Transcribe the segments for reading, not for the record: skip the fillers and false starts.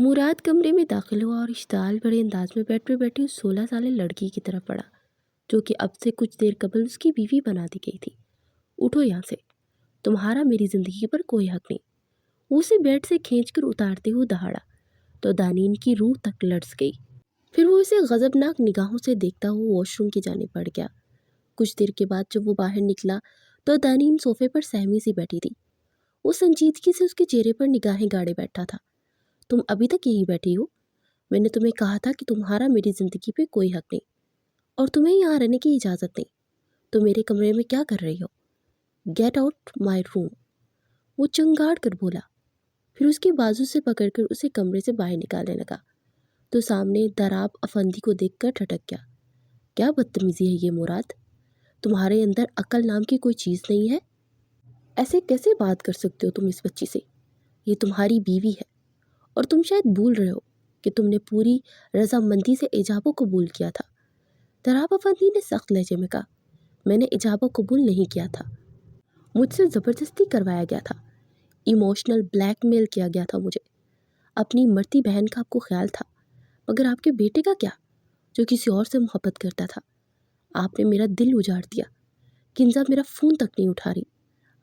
مراد کمرے میں داخل ہوا اور اشتعال بڑے انداز میں بیڈ پہ بیٹھی اس 16 سالہ لڑکی کی طرف پڑا جو کہ اب سے کچھ دیر قبل اس کی بیوی بنا دی گئی تھی۔ اٹھو یہاں سے، تمہارا میری زندگی پر کوئی حق نہیں۔ وہ اسے بیڈ سے کھینچ کر اتارتے ہوئے دہاڑا تو دانین کی روح تک لرز گئی۔ پھر وہ اسے غضبناک نگاہوں سے دیکھتا ہوا واش روم کی جانب بڑھ گیا۔ کچھ دیر کے بعد جب وہ باہر نکلا تو دانین صوفے پر سہمی سی بیٹھی تھی۔ وہ سنجیدگی سے اس کے چہرے پر نگاہیں گاڑے بیٹھا تھا۔ تم ابھی تک یہیں بیٹھی ہو؟ میں نے تمہیں کہا تھا کہ تمہارا میری زندگی پہ کوئی حق نہیں اور تمہیں یہاں رہنے کی اجازت نہیں۔ تو میرے کمرے میں کیا کر رہی ہو؟ گیٹ آؤٹ مائی روم، وہ چنگاڑ کر بولا۔ پھر اس کے بازو سے پکڑ کر اسے کمرے سے باہر نکالنے لگا تو سامنے دراب افندی کو دیکھ کر ٹھٹک گیا۔ کیا بدتمیزی ہے یہ مراد؟ تمہارے اندر عقل نام کی کوئی چیز نہیں ہے؟ ایسے کیسے بات کر سکتے ہو تم اس بچی سے؟ یہ تمہاری بیوی ہے اور تم شاید بھول رہے ہو کہ تم نے پوری رضامندی سے ایجابو قبول کیا تھا۔ دراب افندی نے سخت لہجے میں کہا، میں نے ایجابو قبول نہیں کیا تھا، مجھ سے زبردستی کروایا گیا تھا، ایموشنل بلیک میل کیا گیا تھا مجھے۔ اپنی مرتی بہن کا آپ کو خیال تھا، مگر آپ کے بیٹے کا کیا جو کسی اور سے محبت کرتا تھا؟ آپ نے میرا دل اجاڑ دیا، کنزا میرا فون تک نہیں اٹھا رہی۔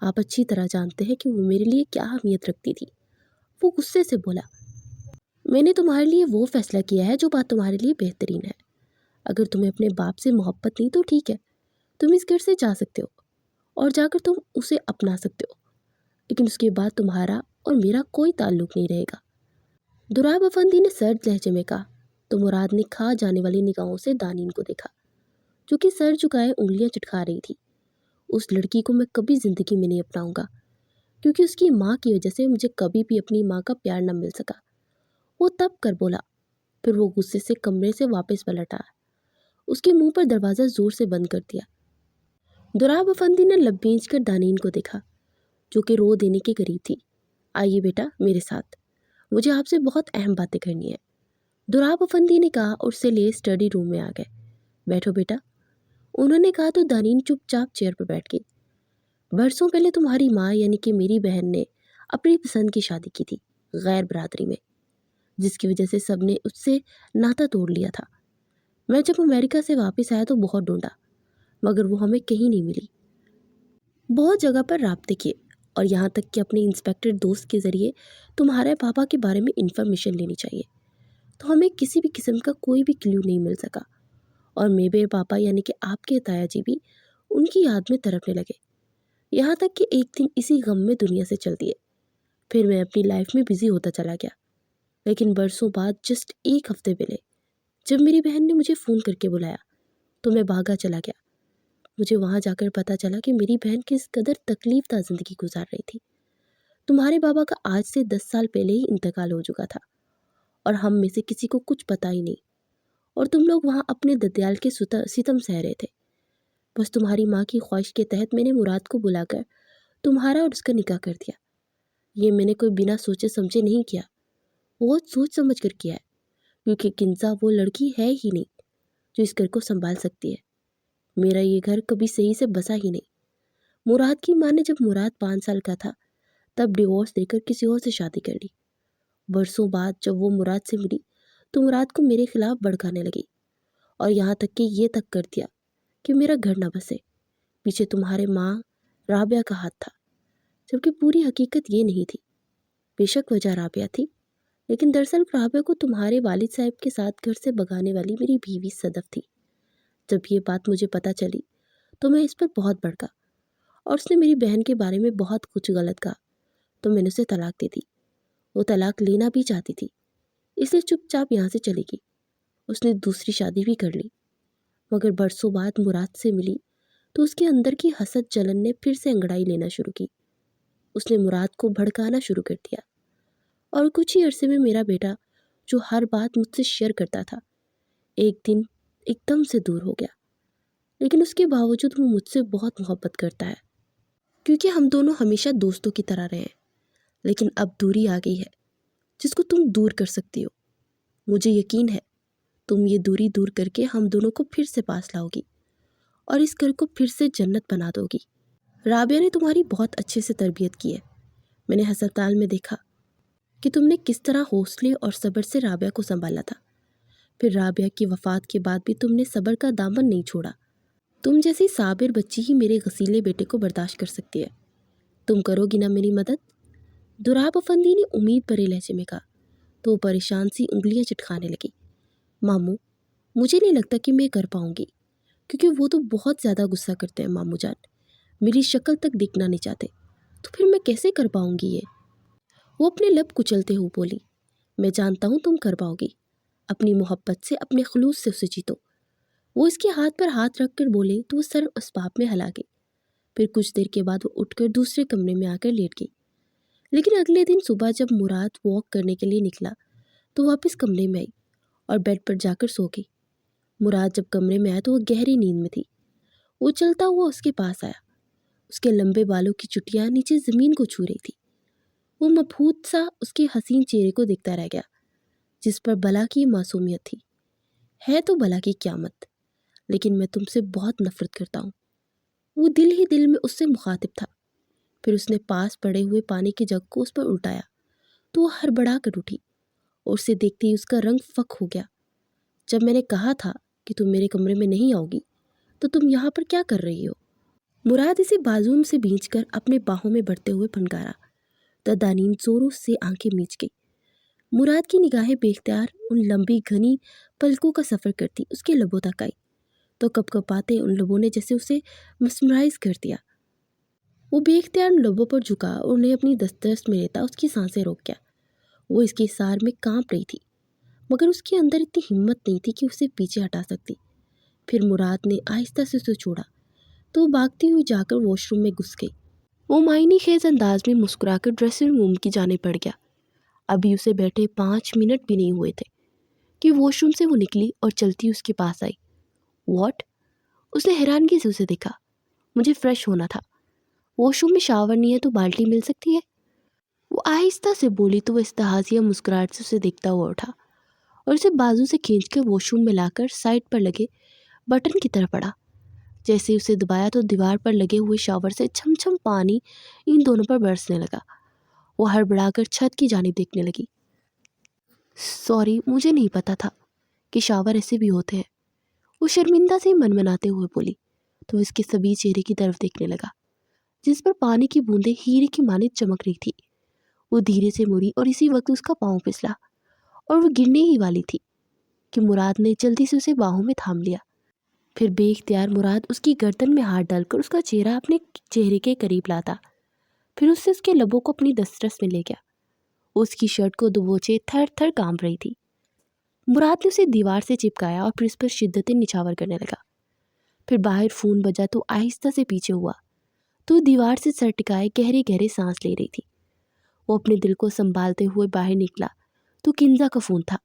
آپ اچھی طرح جانتے ہیں کہ وہ میرے لیے کیا اہمیت رکھتی تھی۔ وہ غصے سے بولا، میں نے تمہارے لیے وہ فیصلہ کیا ہے جو بات تمہارے لیے بہترین ہے۔ اگر تمہیں اپنے باپ سے محبت نہیں تو ٹھیک ہے، تم اس گھر سے جا سکتے ہو اور جا کر تم اسے اپنا سکتے ہو، لیکن اس کے بعد تمہارا اور میرا کوئی تعلق نہیں رہے گا۔ دراب افندی نے سرد لہجے میں کہا تو مراد نے کھا جانے والی نگاہوں سے دانین کو دیکھا جو کہ سر جھکائے انگلیاں چٹکا رہی تھی۔ اس لڑکی کو میں کبھی زندگی میں نہیں اپناؤں گا کیونکہ اس کی ماں کی وجہ سے مجھے کبھی بھی اپنی ماں کا پیار نہ مل سکا، وہ تب کر بولا۔ پھر وہ غصے سے کمرے سے واپس پلٹ آیا، اس کے منہ پر دروازہ زور سے بند کر دیا۔ دراب افندی نے لب بھینچ کر دانین کو دیکھا جو کہ رو دینے کے قریب تھی۔ آئیے بیٹا میرے ساتھ، مجھے آپ سے بہت اہم باتیں کرنی ہیں، دراب افندی نے کہا اور اسے لے اسٹڈی روم میں آ گئے۔ بیٹھو بیٹا، انہوں نے کہا تو دانین چپ چاپ چیئر پر بیٹھ گئی۔ برسوں پہلے تمہاری ماں یعنی کہ میری بہن نے اپنی پسند کی شادی کی تھی غیر برادری میں، جس کی وجہ سے سب نے اس سے ناتا توڑ لیا تھا۔ میں جب امریکہ سے واپس آیا تو بہت ڈھونڈا مگر وہ ہمیں کہیں نہیں ملی۔ بہت جگہ پر رابطے کیے اور یہاں تک کہ اپنے انسپیکٹر دوست کے ذریعے تمہارے پاپا کے بارے میں انفارمیشن لینی چاہیے تو ہمیں کسی بھی قسم کا کوئی بھی کلیو نہیں مل سکا، اور میرے پاپا یعنی کہ آپ کے تایا جی بھی ان کی یاد میں تڑپنے لگے، یہاں تک کہ ایک دن اسی غم میں دنیا سے چل دیے۔ پھر میں اپنی لائف میں بزی ہوتا چلا گیا، لیکن برسوں بعد جسٹ ایک ہفتے پہلے جب میری بہن نے مجھے فون کر کے بلایا تو میں بھاگا چلا گیا۔ مجھے وہاں جا کر پتہ چلا کہ میری بہن کس قدر تکلیف دہ زندگی گزار رہی تھی۔ تمہارے بابا کا آج سے 10 سال پہلے ہی انتقال ہو چکا تھا اور ہم میں سے کسی کو کچھ پتہ ہی نہیں، اور تم لوگ وہاں اپنے ددیال کے ستم سہ رہے تھے۔ بس تمہاری ماں کی خواہش کے تحت میں نے مراد کو بلا کر تمہارا اور اس کا نکاح کر دیا۔ یہ میں نے کوئی بنا سوچے سمجھے نہیں کیا، بہت سوچ سمجھ کر کیا ہے، کیونکہ کنزا وہ لڑکی ہے ہی نہیں جو اس گھر کو سنبھال سکتی ہے۔ میرا یہ گھر کبھی صحیح سے بسا ہی نہیں۔ مراد کی ماں نے جب مراد 5 سال کا تھا تب ڈیورس دے کر کسی اور سے شادی کر لی۔ برسوں بعد جب وہ مراد سے ملی تو مراد کو میرے خلاف بھڑکانے لگی اور یہاں تک کہ یہ تک کر دیا کہ میرا گھر نہ بسے۔ پیچھے تمہارے ماں رابعہ کا ہاتھ تھا، جبکہ پوری حقیقت یہ نہیں تھی۔ بے شک وجہ رابعہ تھی، لیکن دراصل رابعہ کو تمہارے والد صاحب کے ساتھ گھر سے بھگانے والی میری بیوی صدف تھی۔ جب یہ بات مجھے پتہ چلی تو میں اس پر بہت بھڑکا اور اس نے میری بہن کے بارے میں بہت کچھ غلط کہا تو میں نے اسے طلاق دے دی۔ وہ طلاق لینا بھی چاہتی تھی، اس لیے چپ چاپ یہاں سے چلی گئی۔ اس نے دوسری شادی بھی کر لی، مگر برسوں بعد مراد سے ملی تو اس کے اندر کی حسد جلن نے پھر سے انگڑائی لینا شروع کی۔ اس نے مراد کو بھڑکانا شروع کر دیا اور کچھ ہی عرصے میں میرا بیٹا جو ہر بات مجھ سے شیئر کرتا تھا ایک دن ایک دم سے دور ہو گیا۔ لیکن اس کے باوجود وہ مجھ سے بہت محبت کرتا ہے کیونکہ ہم دونوں ہمیشہ دوستوں کی طرح رہے ہیں۔ لیکن اب دوری آ گئی ہے جس کو تم دور کر سکتی ہو۔ مجھے یقین ہے تم یہ دوری دور کر کے ہم دونوں کو پھر سے پاس لاؤ گی اور اس گھر کو پھر سے جنت بنا دو گی۔ رابعہ نے تمہاری بہت اچھے سے تربیت کی ہے، میں نے ہسپتال میں دیکھا کہ تم نے کس طرح حوصلے اور صبر سے رابعہ کو سنبھالا تھا۔ پھر رابعہ کی وفات کے بعد بھی تم نے صبر کا دامن نہیں چھوڑا۔ تم جیسی صابر بچی ہی میرے غسیلے بیٹے کو برداشت کر سکتی ہے۔ تم کرو گی نا میری مدد؟ دراب افندی نے امید بھرے لہجے میں کہا تو وہ پریشان سی انگلیاں چٹکانے لگی۔ ماموں، مجھے نہیں لگتا کہ میں کر پاؤں گی، کیونکہ وہ تو بہت زیادہ غصہ کرتے ہیں ماموں جان، میری شکل تک دیکھنا نہیں چاہتے، تو پھر میں کیسے کر پاؤں گی یہ؟ وہ اپنے لب کچلتے ہوئے بولی، میں جانتا ہوں تم کر پاؤ گی، اپنی محبت سے، اپنے خلوص سے اسے جیتو۔ وہ اس کے ہاتھ پر ہاتھ رکھ کر بولے تو وہ سر اسباب میں ہلا گئی۔ پھر کچھ دیر کے بعد وہ اٹھ کر دوسرے کمرے میں آ کر لیٹ گئی۔ لیکن اگلے دن صبح جب مراد واک کرنے کے لیے نکلا تو واپس کمرے میں آئی اور بیڈ پر جا کر سو گئی۔ مراد جب کمرے میں آیا تو وہ گہری نیند میں تھی۔ وہ چلتا ہوا اس کے پاس آیا۔ اس کے لمبے بالوں کی چٹیاں نیچے زمین کو چھو رہی تھی۔ وہ مبہوت سا اس کے حسین چہرے کو دیکھتا رہ گیا، جس پر بلا کی معصومیت تھی۔ ہے تو بلا کی قیامت، لیکن میں تم سے بہت نفرت کرتا ہوں۔ وہ دل ہی دل میں اس سے مخاطب تھا۔ پھر اس نے پاس پڑے ہوئے پانی کے جگ کو اس پر الٹایا تو وہ ہڑبڑا کر اٹھی اور اسے دیکھتے ہی اس کا رنگ فک ہو گیا۔ جب میں نے کہا تھا کہ تم میرے کمرے میں نہیں آؤ گی تو تم یہاں پر کیا کر رہی ہو؟ مراد اسے بازو سے بھینچ کر اپنے باہوں میں بڑھتے ہوئے پھنکارا۔ تدانین زوروں سے آنکھیں میچ گئی۔ مراد کی نگاہیں بے اختیار ان لمبی گھنی پلکوں کا سفر کرتی اس کے لبوں تک آئی تو کپ کپاتے ان لبوں نے جیسے اسے مسمرائز کر دیا۔ وہ بے اختیار ان لبوں پر جھکا اور انہیں اپنی دسترس میں لیتا اس کی سانسیں روک گیا۔ وہ اس کی سار میں کانپ رہی تھی، مگر اس کے اندر اتنی ہمت نہیں تھی کہ اسے پیچھے ہٹا سکتی۔ پھر مراد نے آہستہ سے اسے چھوڑا تو وہ بھاگتی ہوئی جا کر واش روم میں گھس گئی۔ وہ معنی خیز انداز میں مسکرا کر ڈریسنگ روم کی جانب بڑھ گیا۔ ابھی اسے بیٹھے 5 منٹ بھی نہیں ہوئے تھے کہ واش روم سے وہ نکلی اور چلتی اس کے پاس آئی۔ واٹ؟ اس نے حیرانگی سے اسے دیکھا۔ مجھے فریش ہونا تھا، واش روم میں شاور نہیں ہے تو بالٹی مل سکتی ہے؟ وہ آہستہ سے بولی تو وہ استحاضیہ مسکراہٹ سے اسے دیکھتا ہوا اٹھا اور اسے بازو سے کھینچ کر واش روم میں لا کر سائڈ پر لگے بٹن کی طرف پڑا۔ جیسے اسے دبایا تو دیوار پر لگے ہوئے شاور سے چھم چھم پانی ان دونوں پر برسنے لگا۔ وہ ہڑبڑا کر چھت کی جانب دیکھنے لگی۔ سوری، مجھے نہیں پتا تھا کہ شاور ایسے بھی ہوتے ہیں، وہ شرمندہ سے منمناتے ہوئے بولی تو اس کے سبھی چہرے کی طرف دیکھنے لگا جس پر پانی کی بوندیں ہیرے کی مانند چمک رہی تھی۔ وہ دھیرے سے مڑی اور اسی وقت اس کا پاؤں پھسلا اور وہ گرنے ہی والی تھی کہ مراد نے جلدی سے اسے باہوں میں تھام لیا۔ پھر بے اختیار مراد اس کی گردن میں ہاتھ ڈال کر اس کا چہرہ اپنے چہرے کے قریب لاتا، پھر اس سے اس کے لبوں کو اپنی دسترس میں لے گیا۔ اس کی شرٹ کو دبوچے تھر تھر کانپ رہی تھی۔ مراد نے اسے دیوار سے چپکایا اور پھر اس پر شدتیں نچھاور کرنے لگا۔ پھر باہر فون بجا تو آہستہ سے پیچھے ہوا تو دیوار سے سر ٹکائے گہرے گہرے سانس لے رہی تھی۔ وہ اپنے دل کو سنبھالتے ہوئے باہر نکلا تو کنزا کا فون تھا۔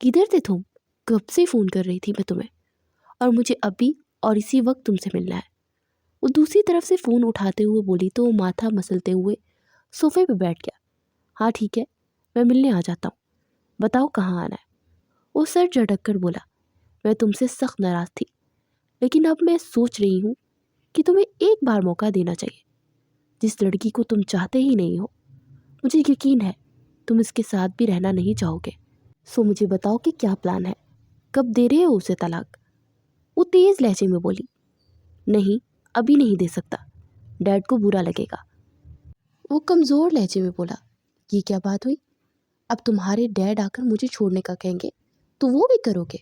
کدھر تھے تم؟ کب سے فون کر رہی تھی میں تمہیں، اور مجھے ابھی اور اسی وقت تم سے ملنا ہے۔ وہ دوسری طرف سے فون اٹھاتے ہوئے بولی تو وہ ماتھا مسلتے ہوئے صوفے پہ بیٹھ گیا۔ ہاں ٹھیک ہے، میں ملنے آ جاتا ہوں، بتاؤ کہاں آنا ہے؟ وہ سر جھٹک کر بولا، میں تم سے سخت ناراض تھی، لیکن اب میں سوچ رہی ہوں کہ تمہیں ایک بار موقع دینا چاہیے۔ جس لڑکی کو تم چاہتے ہی نہیں ہو، مجھے یقین ہے تم اس کے ساتھ بھی رہنا نہیں چاہو گے، سو مجھے بتاؤ کہ کیا پلان ہے، کب دے رہے ہو اسے طلاق؟ وہ تیز لہجے میں بولی، نہیں ابھی نہیں دے سکتا، ڈیڈ کو برا لگے گا۔ وہ کمزور لہجے میں بولا، یہ کیا بات ہوئی؟ اب تمہارے ڈیڈ آ کر مجھے چھوڑنے کا کہیں گے تو وہ بھی کرو گے؟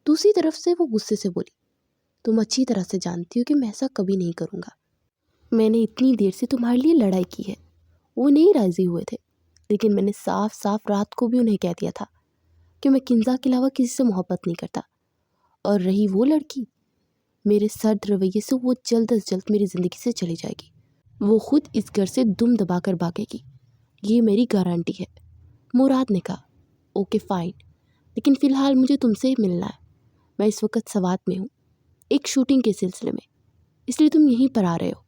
دوسری طرف سے وہ غصے سے بولی، تم اچھی طرح سے جانتی ہو کہ میں ایسا کبھی نہیں کروں گا۔ میں نے اتنی دیر سے تمہارے لیے لڑائی کی ہے، وہ نہیں راضی ہوئے تھے، لیکن میں نے صاف صاف رات کو بھی انہیں کہہ دیا تھا کہ میں کنزا کے علاوہ کسی سے محبت نہیں کرتا۔ اور رہی وہ لڑکی، میرے سرد رویے سے وہ جلد از جلد میری زندگی سے چلی جائے گی، وہ خود اس گھر سے دم دبا کر بھاگے گی، یہ میری گارنٹی ہے۔ مراد نے کہا، اوکے فائن، لیکن فی الحال مجھے تم سے ملنا ہے، میں اس وقت سوات میں ہوں ایک شوٹنگ کے سلسلے میں، اس لیے تم یہیں پر آ رہے ہو؟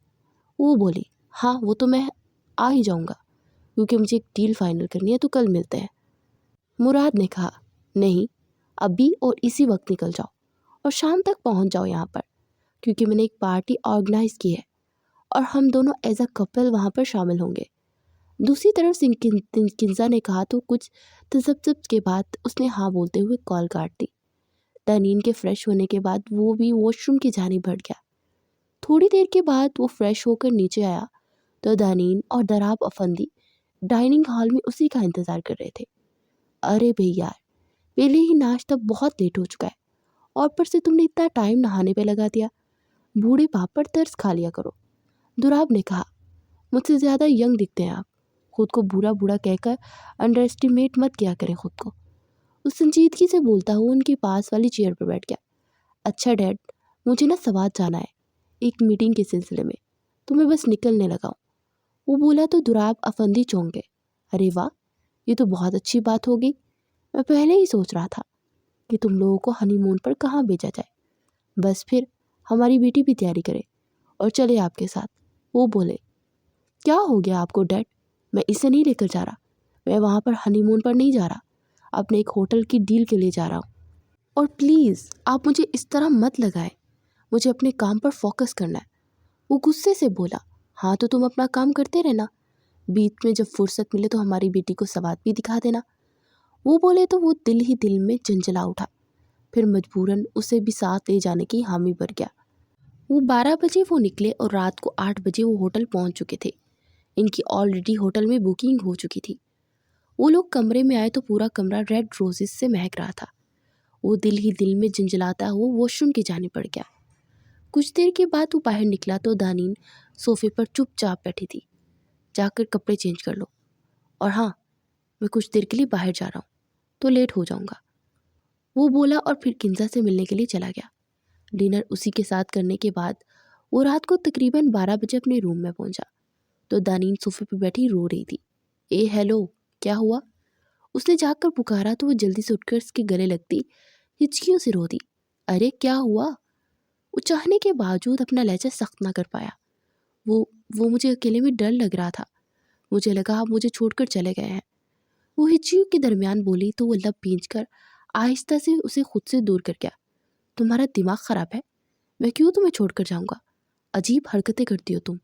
وہ بولی، ہاں وہ تو میں آ ہی جاؤں گا کیونکہ مجھے ایک ڈیل فائنل کرنی ہے، تو کل ملتے ہیں۔ مراد نے کہا، نہیں ابھی اور اسی وقت نکل جاؤ اور شام تک پہنچ جاؤ یہاں پر، کیونکہ میں نے ایک پارٹی آرگنائز کی ہے اور ہم دونوں ایز اے کپل وہاں پر شامل ہوں گے۔ دوسری طرف سے کنزا نے کہا تو کچھ تذبذب کے بعد اس نے ہاں بولتے ہوئے کال کاٹ دی۔ دانین کے فریش ہونے کے بعد وہ بھی واش روم کی جانب بڑھ گیا۔ تھوڑی دیر کے بعد وہ فریش ہو کر نیچے آیا تو دانین اور دراب افندی ڈائننگ ہال میں اسی کا انتظار کر رہے تھے۔ ارے بھئی یار، پہلے ہی ناشتہ بہت لیٹ ہو چکا ہے اور پر سے تم نے اتنا ٹائم نہانے پہ لگا دیا، بوڑھے باپ پر ترس کھا لیا کرو۔ دراب نے کہا، مجھ سے زیادہ ینگ دکھتے ہیں آپ، خود کو بوڑھا بوڑھا کہہ کر انڈر اسٹیمیٹ مت کیا کریں خود کو۔ اس سنجیدگی سے بولتا ہوا ان کے پاس والی چیئر پر بیٹھ گیا۔ اچھا ڈیڈ، مجھے نا سوات جانا ہے ایک میٹنگ کے سلسلے میں، تو میں بس نکلنے لگا ہوں۔ وہ بولا تو دراب افندی چونک گئے۔ ارے واہ، یہ تو بہت اچھی بات ہو گئی، میں پہلے ہی سوچ رہا تھا کہ تم لوگوں کو ہنی مون پر کہاں بھیجا جائے، بس پھر ہماری بیٹی بھی تیاری کرے اور چلے آپ کے ساتھ۔ وہ بولے، کیا ہو گیا آپ کو ڈیڈ؟ میں اسے نہیں لے کر جا رہا، میں وہاں پر ہنی مون پر نہیں جا رہا، اپنے ایک ہوٹل کی ڈیل کے لیے جا رہا ہوں، اور پلیز آپ مجھے اس طرح مت لگائیں، مجھے اپنے کام پر فوکس کرنا ہے۔ وہ غصے سے بولا، ہاں تو تم اپنا کام کرتے رہنا، بیچ میں جب فرصت ملے تو ہماری بیٹی کو سوات بھی دکھا دینا۔ وہ بولے تو وہ دل ہی دل میں جنجلا اٹھا، پھر مجبوراً اسے بھی ساتھ لے جانے کی حامی بھر گیا۔ وہ 12 بجے وہ نکلے اور رات کو 8 بجے وہ ہوٹل پہنچ چکے تھے۔ ان کی آلریڈی ہوٹل میں بکنگ ہو چکی تھی۔ وہ لوگ کمرے میں آئے تو پورا کمرہ ریڈ روزز سے مہک رہا تھا۔ وہ دل ہی دل میں جنجلاتا ہوا واش روم کی جانب بڑھ گیا۔ کچھ دیر کے بعد وہ باہر نکلا تو دانین صوفے پر چپ چاپ بیٹھی تھی۔ جا کر کپڑے چینج کر لو، اور ہاں، میں کچھ دیر کے لیے باہر جا رہا ہوں تو لیٹ ہو جاؤں گا، وہ بولا اور پھر کنزا سے ملنے کے لیے چلا گیا۔ ڈنر اسی کے ساتھ کرنے کے بعد وہ رات کو تقریباً 12 بجے اپنے روم میں پہنچا تو دانین صوفے پہ بیٹھی رو رہی تھی۔ اے ہیلو، کیا ہوا؟ اس نے جا کر پکارا تو وہ جلدی سے اٹھ کر اس کے گلے لگتی ہچکیوں سے رو دی۔ ارے کیا ہوا؟ وہ چاہنے کے باوجود اپنا لہجہ سخت نہ کر پایا۔ وہ مجھے اکیلے میں ڈر لگ رہا تھا، مجھے لگا آپ مجھے چھوڑ کر چلے گئے ہیں، وہ ہچکیوں کے درمیان بولی تو وہ لب بھینچ کر آہستہ سے اسے خود سے دور کر گیا۔ تمہارا دماغ خراب ہے، میں کیوں تمہیں چھوڑ کر جاؤں گا؟ عجیب حرکتیں کرتی ہو تم،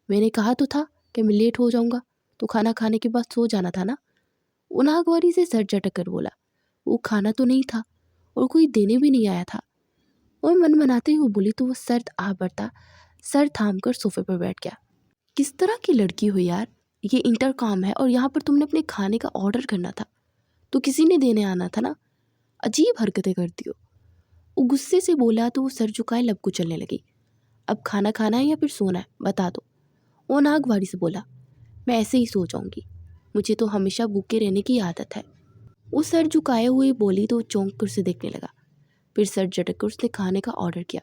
میں نے کہا تو تھا کہ میں لیٹ ہو جاؤں گا تو کھانا کھانے کے بعد سو جانا تھا نا، وہ ناگواری سے سر جھٹک کر بولا۔ وہ کھانا تو نہیں تھا اور کوئی دینے بھی نہیں آیا تھا، وہ من مناتے ہوئے بولی تو وہ سرد آ بڑھتا سر تھام کر صوفے پر بیٹھ گیا۔ کس طرح کی لڑکی ہو یار، یہ انٹر کام ہے اور یہاں پر تم نے اپنے کھانے کا آرڈر کرنا تھا تو کسی نے دینے آنا تھا نا، عجیب حرکتیں کرتی ہو، وہ غصے سے بولا تو وہ سر جھکائے لب کچلنے لگی۔ اب کھانا کھانا ہے یا پھر سونا ہے بتا دو، وہ ناگواری سے بولا۔ میں ایسے ہی سو جاؤں گی، مجھے تو ہمیشہ بھوکے رہنے کی عادت ہے، وہ سر جھکائے ہوئے بولی تو وہ چونک کر اسے دیکھنے لگا، پھر سر جھٹک کر اس نے کھانے کا آرڈر کیا۔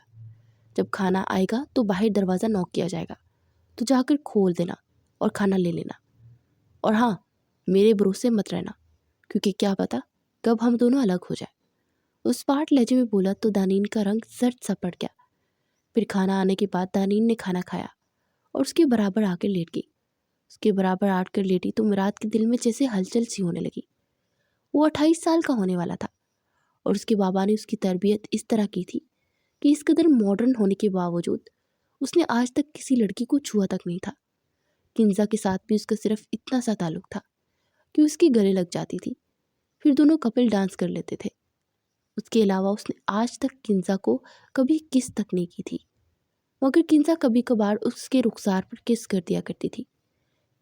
جب کھانا آئے گا تو باہر دروازہ نوک کیا جائے گا تو جا کر کھول دینا اور کھانا لے لینا، اور ہاں، میرے بھروسے مت رہنا کیونکہ کیا پتا کب ہم دونوں الگ ہو جائیں، اس پاٹ لہجے میں بولا تو دانین کا رنگ زرد سا پڑ گیا۔ پھر کھانا آنے کے بعد دانین نے کھانا کھایا اور اس کے برابر آ کر لیٹ گئی۔ اس کے برابر آ کر لیٹی تو مراد کے دل میں جیسے ہلچل سی ہونے لگی۔ وہ 28 سال کا ہونے والا تھا اور اس کے بابا نے اس کی تربیت اس طرح کی تھی کہ اس قدر ماڈرن ہونے کے باوجود اس نے آج تک کسی لڑکی کو چھوا تک نہیں تھا۔ کنزا کے ساتھ بھی اس کا صرف اتنا سا تعلق تھا کہ اس کی گلے لگ جاتی تھی، پھر دونوں کپل ڈانس کر لیتے تھے۔ اس کے علاوہ اس نے آج تک کنزا کو کبھی کس تک نہیں کی تھی، مگر کنزا کبھی کبھار اس کے رخسار پر کس کر دیا کرتی تھی۔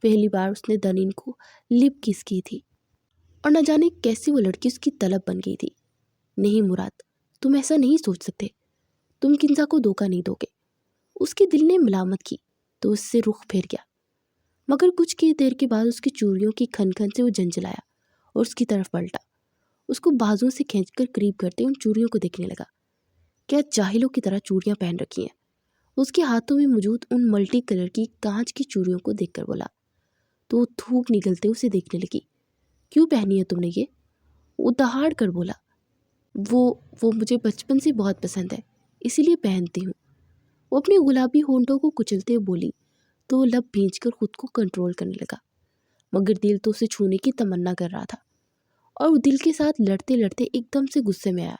پہلی بار اس نے دانین کو لپ کس کی تھی اور نہ جانے کیسی وہ لڑکی اس کی طلب بن گئی تھی۔ نہیں مراد، تم ایسا نہیں سوچ سکتے، تم کنزا کو دھوکہ نہیں دو گے۔ اس کے دل نے ملامت کی تو اس سے رخ پھیر گیا، مگر کچھ کی دیر کے بعد اس کی چوڑیوں کی کھن کھن سے وہ جنجلایا اور اس کی طرف پلٹا، اس کو بازوں سے کھینچ کر قریب کرتے ان چوڑیوں کو دیکھنے لگا۔ کیا جاہلوں کی طرح چوڑیاں پہن رکھی ہیں؟ اس کے ہاتھوں میں موجود ان ملٹی کلر کی کانچ کی چوڑیوں کو دیکھ کر بولا تو وہ تھوک نگلتے اسے دیکھنے لگی۔ کیوں پہنی ہے تم نے یہ؟ وہ دہاڑ کر بولا۔ وہ مجھے بچپن سے بہت پسند ہے، اسی لیے پہنتی ہوں، وہ اپنی گلابی ہونٹوں کو کچلتے ہوئے بولی تو وہ لب بھینچ کر خود کو کنٹرول کرنے لگا، مگر دل تو اسے چھونے کی تمنا کر رہا تھا، اور وہ دل کے ساتھ لڑتے لڑتے ایک دم سے غصے میں آیا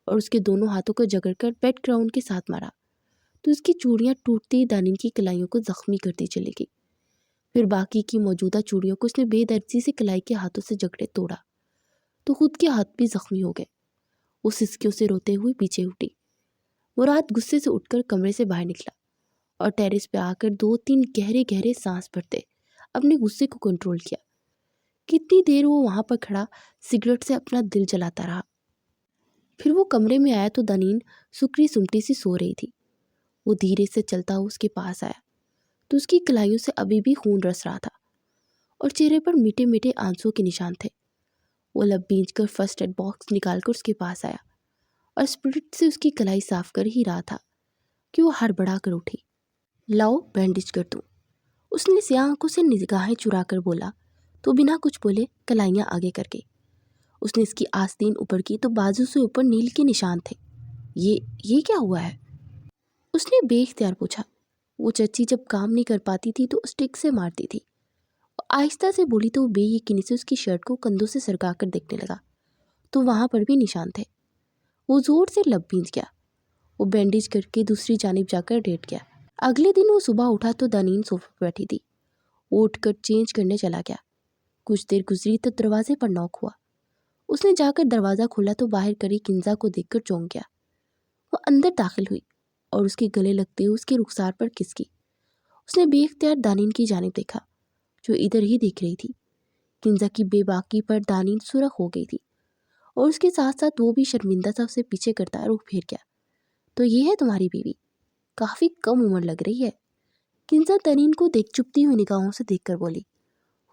اور اس کے دونوں ہاتھوں کو جکڑ کر بیک گراؤنڈ کے ساتھ مارا تو اس کی چوڑیاں ٹوٹتی دانین کی کلائیوں کو زخمی کرتی چلی گئی۔ پھر باقی کی موجودہ چوڑیوں کو اس نے بے دردی سے کلائی کے ہاتھوں سے جکڑے توڑا تو خود کے ہاتھ بھی زخمی ہو گئے۔ وہ سسکیوں سے روتے ہوئے پیچھے اٹھی۔ مراد غصے سے اٹھ کر کمرے سے باہر نکلا اور ٹیرس پہ آ کر 2-3 گہرے گہرے سانس بھرتے اپنے غصے کو کنٹرول کیا۔ کتنی دیر وہ وہاں پر کھڑا سگریٹ سے اپنا دل جلاتا رہا۔ پھر وہ کمرے میں آیا تو دنین سکڑی سمٹی سی سو رہی تھی۔ وہ دھیرے سے چلتا ہوا اس کے پاس آیا تو اس کی کلائیوں سے ابھی بھی خون رس رہا تھا اور چہرے پر میٹھے میٹھے آنسوں کے نشان تھے۔ وہ لب بینچ کر فرسٹ ایڈ باکس نکال کر اس کے پاس آیا اور اسپرٹ سے اس کی کلائی صاف کر ہی رہا تھا کہ وہ ہڑبڑا کر اٹھی۔ لاؤ بینڈیج کر دوں، اس نے سیاہ آنکھوں سے نگاہیں چرا کر بولا تو بنا کچھ بولے کلائیاں آگے کر گئی۔ اس نے اس کی آستین اوپر کی تو بازو سے اوپر نیل کے نشان تھے۔ یہ کیا ہوا ہے؟ اس نے بے اختیار پوچھا۔ وہ چچی جب کام نہیں کر پاتی تھی تو اسٹک سے مارتی تھی۔ آہستہ سے بولی تو وہ بے یقینی سے اس کی شرٹ کو کندھوں سے سرکا کر دیکھنے لگا تو وہاں پر بھی نشان تھے۔ وہ زور سے لب بھینچ گیا۔ وہ بینڈیج کر کے دوسری جانب جا کر لیٹ گیا۔ اگلے دن وہ صبح اٹھا تو دنین صوفے پہ بیٹھی تھی۔ وہ اٹھ کر چینج کرنے چلا گیا۔ کچھ دیر گزری تو دروازے پر نوک ہوا۔ اس نے جا کر دروازہ کھولا تو باہر کھڑی کنزا کو دیکھ کر چونک گیا۔ وہ اندر داخل ہوئی اور اس کے گلے لگتے ہوئے اس کے رخسار پر کس کی۔ اس نے بے اختیار دانین کی جانب دیکھا جو ادھر ہی دیکھ رہی تھی۔ کنزا کی بے باکی پر دانین سرخ ہو گئی تھی اور اس کے ساتھ ساتھ وہ بھی شرمندہ سا اسے پیچھے کرتا رخ پھیر گیا۔ تو یہ ہے تمہاری بیوی؟ کافی کم عمر لگ رہی ہے۔ کنزا دانین کو دیکھ چپتی ہوئی نگاہوں سے دیکھ کر بولی۔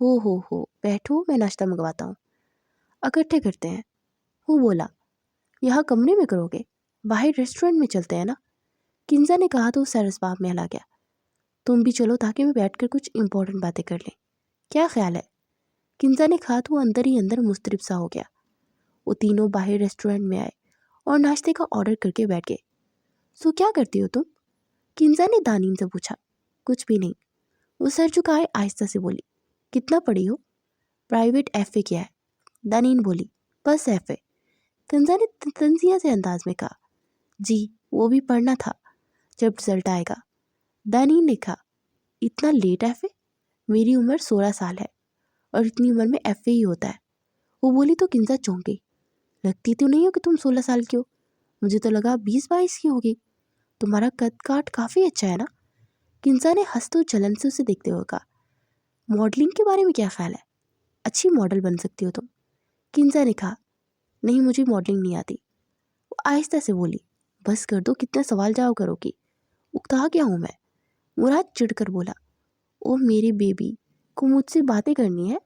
ہو بیٹھو، میں ناشتہ منگواتا ہوں، اکٹھے کرتے ہیں۔ وہ بولا، یہاں کمرے میں کرو گے؟ باہر ریسٹورنٹ میں چلتے ہیں نا؟ کنزا نے کہا تو وہ سر اسباب میں ہلا گیا۔ تم بھی چلو تاکہ میں بیٹھ کر کچھ امپورٹنٹ باتیں کر لیں۔ کیا خیال ہے؟ کنزا نے کہا تو وہ اندر ہی اندر مضطرب سا ہو گیا۔ وہ تینوں باہر ریسٹورنٹ میں آئے اور ناشتے کا آرڈر کر کے بیٹھ گئے۔ سو کیا کرتی ہو تم؟ کنزا نے دانین سے پوچھا۔ کچھ بھی نہیں، وہ سر جھکائے آہستہ سے بولی۔ کتنا پڑھی ہو؟ پرائیویٹ ایف اے کیا ہے؟ دانین بولی، بس ایف اے۔ کنزا نے تنزیہ سے انداز میں کہا۔ جی وہ بھی پڑھنا تھا جب رزلٹ آئے گا۔ دانین نے کہا، اتنا لیٹ ایف اے؟ میری عمر 16 سال ہے اور اتنی عمر میں ایف اے ہی ہوتا ہے۔ وہ بولی تو کنزا چونک گئی۔ لگتی تو نہیں ہو کہ تم 16 سال کی ہو، مجھے تو لگا 20-22 کی ہوگی۔ تمہارا قد کاٹ کافی اچھا ہے نا؟ کنزا نے ہنس تو جلن سے اسے دیکھتے ہوئے کہا۔ ماڈلنگ کے بارے میں کیا خیال ہے؟ اچھی ماڈل بن سکتی ہو تم۔ کنزا نے کہا، نہیں مجھے ماڈلنگ نہیں آتی۔ وہ آہستہ سے بولی، بس کر دو، کتنے سوال جواب کرو گی، اکتا کیا ہوں میں؟ مراد چڑھ کر بولا، او میری بیبی کو مجھ سے باتیں کرنی ہے۔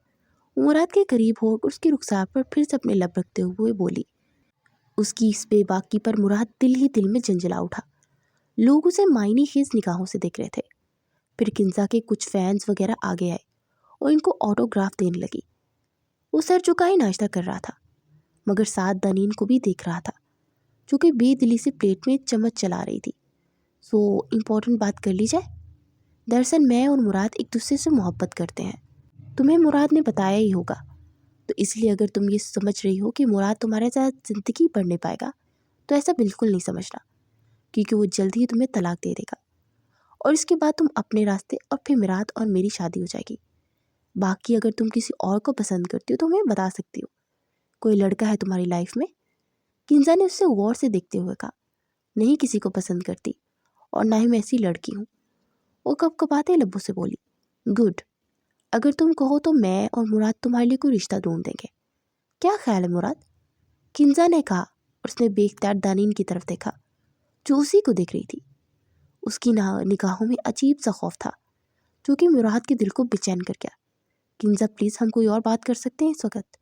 مراد کے قریب ہو اس کے رخسار پر پھر سے اپنے لب رکھتے ہوئے بولی۔ اس کی اس بے باکی پر مراد دل ہی دل میں جنجلا اٹھا۔ لوگ اسے معنی خیز نگاہوں سے دیکھ رہے تھے۔ پھر کنزا کے کچھ فینس وغیرہ آگے آئے اور ان کو آٹوگراف دینے لگی۔ وہ سر جھکائے ناشتہ کر رہا تھا مگر ساتھ دانین کو بھی دیکھ رہا تھا جو کہ بے دلی سے پلیٹ میں چمچ چلا رہی تھی۔ سو امپورٹنٹ بات کر لی جائے؟ دراصل میں اور مراد ایک دوسرے سے محبت کرتے ہیں۔ تمہیں مراد نے بتایا ہی ہوگا، تو اس لیے اگر تم یہ سمجھ رہی ہو کہ مراد تمہارے ساتھ زندگی بڑھ نہیں پائے گا تو ایسا بالکل نہیں سمجھنا، کیونکہ وہ جلد ہی تمہیں طلاق دے دے گا اور اس کے بعد تم اپنے راستے اور پھر مراد اور میری شادی ہو جائے گی۔ باقی اگر تم کسی اور کو پسند کرتی ہو تو میں بتا سکتی ہوں، کوئی لڑکا ہے تمہاری لائف میں؟ کنزا نے اس سے غور سے دیکھتے ہوئے کہا، نہیں کسی کو پسند کرتی اور نہ ہی میں ایسی لڑکی ہوں۔ وہ کپ کپاتے لبوں سے بولی، گڈ، اگر تم کہو تو میں اور مراد تمہارے لیے کوئی رشتہ ڈھونڈ دیں گے۔ کیا خیال ہے مراد؟ کنزا نے کہا اور اس نے بے اختیار دانین کی طرف دیکھا جو اسی کو دیکھ رہی تھی۔ اس کی نگاہوں میں عجیب سا خوف تھا جو کہ مراد کے دل کو بے چین کر گیا۔ کنزا پلیز ہم کوئی اور بات کر سکتے ہیں اس وقت؟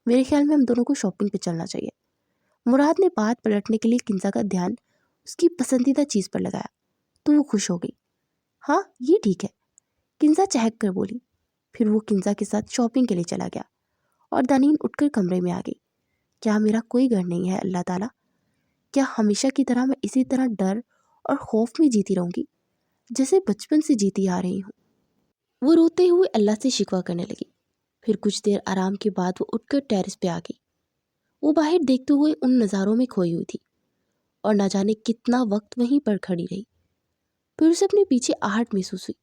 میرے خیال میں ہم دونوں کو شاپنگ پہ چلنا چاہیے۔ مراد نے بات پلٹنے کے لیے کنزا کا دھیان اس کی پسندیدہ چیز پر لگایا تو وہ خوش ہو گئی۔ ہاں یہ ٹھیک ہے، کنزا چہک کر بولی۔ پھر وہ کنزا کے ساتھ شاپنگ کے لیے چلا گیا اور دانین اٹھ کر کمرے میں آ گئی۔ کیا میرا کوئی گھر نہیں ہے اللہ تعالیٰ؟ کیا ہمیشہ کی طرح میں اسی طرح ڈر اور خوف میں جیتی رہوں گی جیسے بچپن سے جیتی آ رہی ہوں؟ وہ روتے ہوئے اللہ سے شکوہ کرنے لگی۔ پھر کچھ دیر آرام کے بعد وہ اٹھ کر ٹیرس پہ آ گئی۔ وہ باہر دیکھتے ہوئے ان نظاروں میں کھوئی ہوئی تھی اور نہ جانے کتنا وقت وہیں پر کھڑی رہی۔ پھر اسے اپنے پیچھے آہٹ محسوس ہوئی۔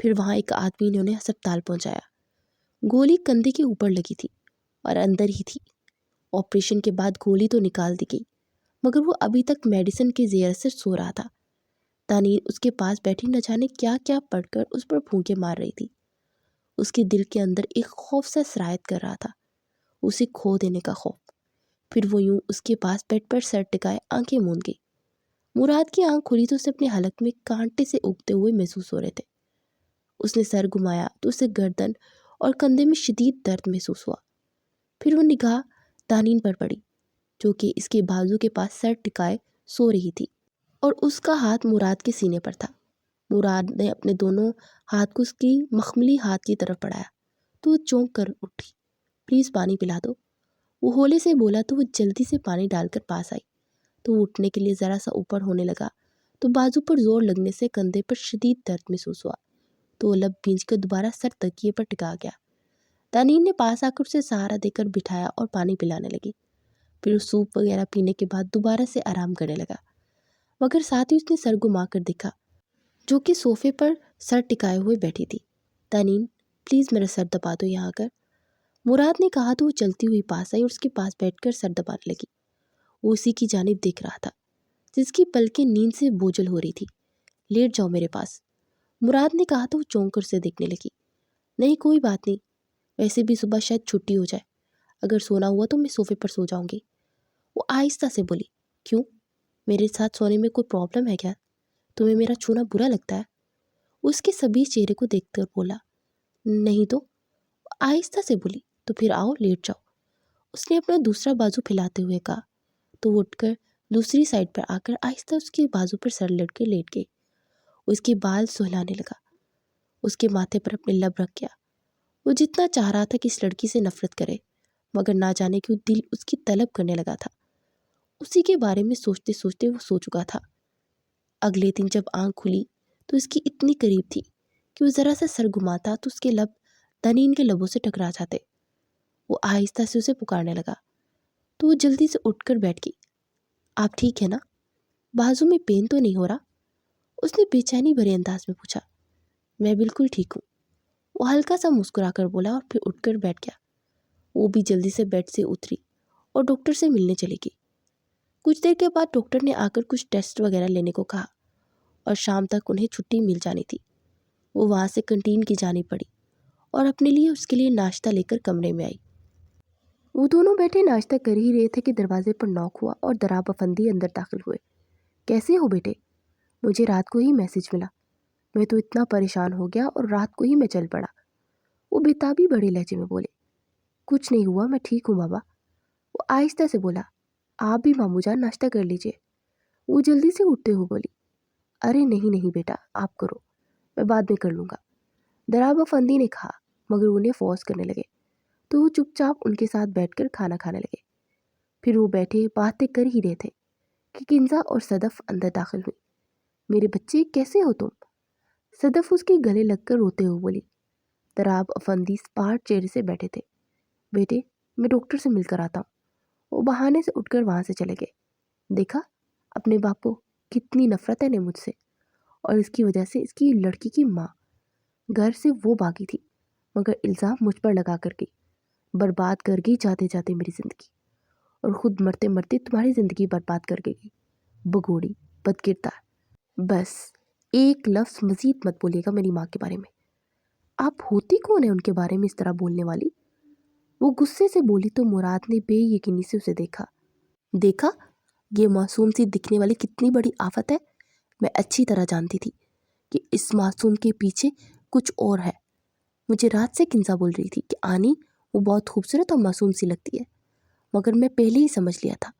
پھر وہاں ایک آدمی نے انہیں ہسپتال پہنچایا۔ گولی کندھے کے اوپر لگی تھی اور اندر ہی تھی۔ آپریشن کے بعد گولی تو نکال دی گئی، مگر وہ ابھی تک میڈیسن کے زیر اثر سو رہا تھا۔ تانین اس کے پاس بیٹھی نہ جانے کیا کیا پڑھ کر اس پر پھونکے مار رہی تھی۔ اس کے دل کے اندر ایک خوف سا سرایت کر رہا تھا، اسے کھو دینے کا خوف۔ پھر وہ یوں اس کے پاس بیڈ پر سر ٹکائے آنکھیں موند گئی۔ مراد کی آنکھ کھلی تو اسے اپنے حلق میں کانٹے سے اگتے ہوئے محسوس ہو رہے تھے۔ اس نے سر گھمایا تو اسے گردن اور کندھے میں شدید درد محسوس ہوا۔ پھر وہ نگاہ تانین پر پڑی، جو کہ اس کے بازو کے پاس سر ٹکائے سو رہی تھی، اور اس کا ہاتھ مراد کے سینے پر تھا۔ مراد نے اپنے دونوں ہاتھ کو اس کی مخملی ہاتھ کی طرف بڑھایا تو وہ چونک کر اٹھی۔ پلیز پانی پلا دو، وہ ہولے سے بولا تو وہ جلدی سے پانی ڈال کر پاس آئی۔ تو وہ اٹھنے کے لیے ذرا سا اوپر ہونے لگا تو بازو پر زور لگنے سے کندھے پر شدید درد محسوس ہوا، تو وہ لب بھینچ کر دوبارہ سر تکیے پر ٹکا گیا۔ تانین نے پاس آ کر اسے سہارا دے کر بٹھایا اور پانی پلانے لگی۔ پھر اس سوپ وغیرہ پینے کے بعد دوبارہ سے آرام کرنے لگا، مگر ساتھ ہی اس نے سر گھما کر دیکھا، جو کہ صوفے پر سر ٹکائے ہوئے بیٹھی تھی۔ تانین پلیز میرا سر دبا دو یہاں کر، مراد نے کہا تو وہ چلتی ہوئی پاس آئی اور اس کے پاس بیٹھ کر سر دبانے لگی۔ وہ اسی کی جانب دیکھ رہا تھا جس کی پلکیں نیند سے بوجھل ہو رہی تھی۔ لیٹ جاؤ میرے پاس، مراد نے کہا تو وہ چونک کر اسے دیکھنے لگی۔ نہیں کوئی بات نہیں، ویسے بھی صبح شاید چھٹی ہو جائے، اگر سونا ہوا تو میں صوفے پر سو جاؤں گی، وہ آہستہ سے بولی۔ کیوں، میرے ساتھ سونے میں کوئی پرابلم ہے کیا؟ تمہیں میرا چھونا برا لگتا ہے؟ اس کے سبھی چہرے کو دیکھ کر بولا۔ نہیں تو، آہستہ سے بولی۔ تو پھر آؤ لیٹ جاؤ، اس نے اپنا دوسرا بازو پھیلاتے ہوئے کہا۔ تو وہ اٹھ کر دوسری سائڈ پر آ کر آہستہ اس کے بازو پر سر لٹ کے لیٹ گئی۔ اس کے بال سہلانے لگا، اس کے ماتھے پر اپنے لب رکھ گیا۔ وہ جتنا چاہ رہا تھا کہ اس لڑکی سے نفرت کرے، مگر نہ جانے کیوں دل اس کی طلب کرنے لگا تھا۔ اسی کے بارے میں سوچتے سوچتے وہ سو چکا تھا۔ اگلے دن جب آنکھ کھلی تو اس کی اتنی قریب تھی کہ وہ ذرا سا سر گھماتا تو اس کے لب تنین کے لبوں سے ٹکرا جاتے۔ وہ آہستہ سے اسے پکارنے لگا تو وہ جلدی سے اٹھ کر بیٹھ گئی۔ آپ ٹھیک ہے نا؟ بازو میں پین تو نہیں ہو رہا؟ اس نے بے چینی بھرے انداز میں پوچھا۔ میں بالکل ٹھیک ہوں، وہ ہلکا سا مسکرا کر بولا اور پھر اٹھ کر بیٹھ گیا۔ وہ بھی جلدی سے بیڈ سے اتری اور ڈاکٹر سے ملنے چلی گئی۔ کچھ دیر کے بعد ڈاکٹر نے آ کر کچھ ٹیسٹ وغیرہ لینے کو کہا اور شام تک انہیں چھٹی مل جانی تھی۔ وہ وہاں سے کنٹین کی جانب بڑھی اور اپنے لیے اس کے لیے ناشتہ لے کر کمرے میں آئی۔ وہ دونوں بیٹھے ناشتہ کر ہی رہے تھے کہ دروازے پر نوک ہوا اور دراب افندی اندر داخل ہوئے۔ کیسے ہو بیٹے؟ مجھے رات کو ہی میسج ملا، میں تو اتنا پریشان ہو گیا اور رات کو ہی میں چل پڑا، وہ بےتابی بڑے لہجے میں بولے۔ کچھ نہیں ہوا، میں ٹھیک ہوں بابا، وہ آہستہ سے بولا۔ آپ بھی مامو جان ناشتہ کر لیجئے، وہ جلدی سے اٹھتے ہوئے بولی۔ ارے نہیں بیٹا، آپ کرو، میں بعد میں کر لوں گا، دراب افندی نے کہا، مگر انہیں فورس کرنے لگے تو وہ چپ چاپ ان کے ساتھ بیٹھ کر کھانا کھانے لگے۔ پھر وہ بیٹھے باتیں کر ہی رہے تھے کہ کنزا اور صدف اندر داخل ہوئی۔ میرے بچے کیسے ہو تم؟ صدف اس کے گلے لگ کر روتے ہوئے بولی۔ دراب افندی سپاٹ چہرے سے بیٹھے تھے۔ بیٹے میں ڈاکٹر سے مل کر آتا ہوں، وہ بہانے سے اٹھ کر وہاں سے چلے گئے۔ دیکھا اپنے باپ کو، کتنی نفرت ہے انہیں مجھ سے، اور اس کی وجہ سے اس کی لڑکی کی ماں گھر سے وہ بھاگی تھی، مگر الزام مجھ پر لگا کر گئی، برباد کر گئی جاتے جاتے میری زندگی، اور خود مرتے مرتے تمہاری زندگی برباد کر گئی، بگوڑی، بد کردار۔ بس ایک لفظ مزید مت بولیے گا میری ماں کے بارے میں۔ آپ ہوتی کون ہے ان کے بارے میں اس طرح بولنے والی؟ وہ غصے سے بولی تو مراد نے بے یقینی سے اسے دیکھا یہ معصوم سی دکھنے والی کتنی بڑی آفت ہے۔ میں اچھی طرح جانتی تھی کہ اس معصوم کے پیچھے کچھ اور ہے۔ مجھے رات سے کنزا بول رہی تھی کہ آنی وہ بہت خوبصورت اور معصوم سی لگتی ہے، مگر میں پہلے ہی سمجھ لیا تھا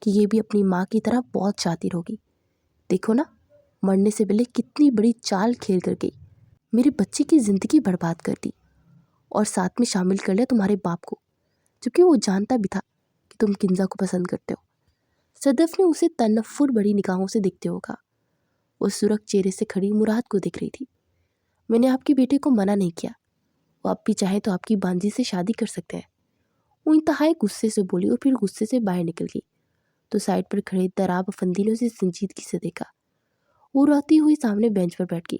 کہ یہ بھی اپنی ماں کی طرح بہت شاطر ہوگی۔ دیکھو نا، مرنے سے پہلے کتنی بڑی چال کھیل کر گئی، میرے بچے کی زندگی برباد کر دی، اور ساتھ میں شامل کر لیا تمہارے باپ کو، چونکہ وہ جانتا بھی تھا کہ تم کنزا کو پسند کرتے ہو۔ صدف نے اسے تنفر بڑی نگاہوں سے دیکھتے ہو کہا۔ وہ سرخ چہرے سے کھڑی مراد کو دیکھ رہی تھی۔ میں نے آپ کے بیٹے کو منع نہیں کیا، وہ اب بھی چاہے تو آپ کی بانجی سے شادی کر سکتے ہیں، وہ انتہائی غصے سے بولی اور پھر غصے سے باہر نکل گئی۔ تو سائڈ پر کھڑے دراب افندی نے اسے سنجیدگی سے دیکھا۔ وہ روتی ہوئی سامنے بینچ پر بیٹھ گئی۔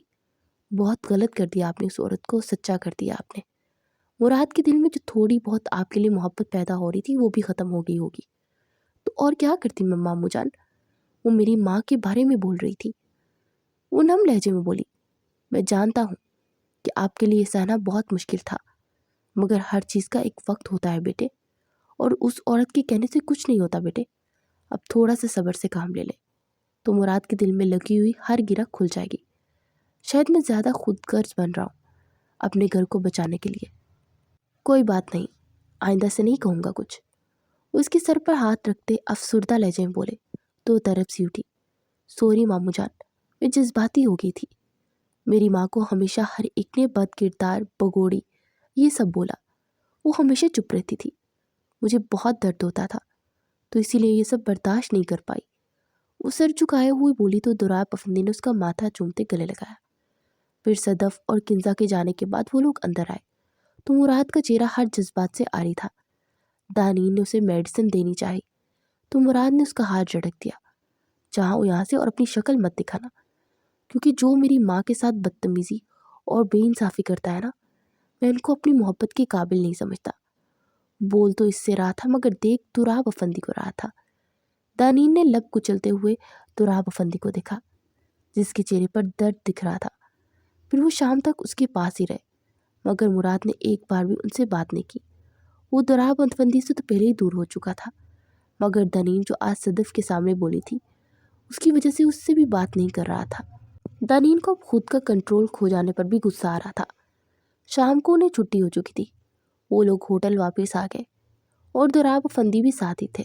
بہت غلط کر دیا آپ نے، اس عورت کو سچا کر دیا آپ نے۔ مراد کے دل میں جو تھوڑی بہت آپ کے لیے محبت پیدا ہو رہی تھی وہ بھی ختم ہو گئی ہوگی۔ تو اور کیا کرتی میں ماموں جان، وہ میری ماں کے بارے میں بول رہی تھی۔ وہ نم لہجے میں بولی، میں جانتا ہوں کہ آپ کے لیے یہ سہنا بہت مشکل تھا، مگر ہر چیز کا ایک وقت ہوتا ہے بیٹے، اور اس عورت کے کہنے سے کچھ نہیں ہوتا بیٹے۔ اب تھوڑا سا صبر سے کام لے لیں تو مراد کے دل میں لگی ہوئی ہر گرہ کھل جائے گی۔ شاید میں زیادہ خود غرض بن رہا ہوں اپنے گھر کو بچانے کے لیے۔ کوئی بات نہیں، آئندہ سے نہیں کہوں گا کچھ۔ اس کے سر پر ہاتھ رکھتے افسردہ لہجے میں بولے تو طرف سی اٹھی، سوری ماموں جان، میں جذباتی ہو گئی تھی۔ میری ماں کو ہمیشہ ہر ایک نے بد کردار، بگوڑی، یہ سب بولا۔ وہ ہمیشہ چپ رہتی تھی۔ مجھے بہت درد ہوتا تھا تو اسی لیے یہ سب برداشت نہیں کر پائی۔ وہ سر جھکائے ہوئے بولی تو دوراب افندی نے اس کا ماتھا چومتے گلے لگایا۔ پھر صدف اور کنزا کے جانے کے بعد وہ لوگ اندر آئے تو مراد کا چہرہ ہر جذبات سے عاری تھا۔ دانین نے اسے میڈیسن دینی چاہی تو مراد نے اس کا ہاتھ جھٹک دیا، جہاں یہاں سے اور اپنی شکل مت دکھانا، کیونکہ جو میری ماں کے ساتھ بدتمیزی اور بے انصافی کرتا ہے نا، میں ان کو اپنی محبت کے قابل نہیں سمجھتا۔ بول تو اس سے رہا تھا مگر دیکھ دوراب افندی کو رہا تھا۔ دانین نے لب کچلتے ہوئے دوراب افندی کو دیکھا جس کے چہرے پر درد دکھ رہا تھا۔ پھر وہ شام تک اس کے پاس ہی رہے مگر مراد نے ایک بار بھی ان سے بات نہیں کی۔ وہ دوراب افندی سے تو پہلے ہی دور ہو چکا تھا، مگر دانین جو آج صدف کے سامنے بولی تھی اس کی وجہ سے اس سے بھی بات نہیں کر رہا تھا۔ دانین کو اب خود کا کنٹرول کھو جانے پر بھی غصہ آ رہا تھا۔ شام کو انہیں چھٹی ہو چکی تھی۔ وہ لوگ ہوٹل واپس آ گئے اور دوراب افندی بھی ساتھ ہی تھے۔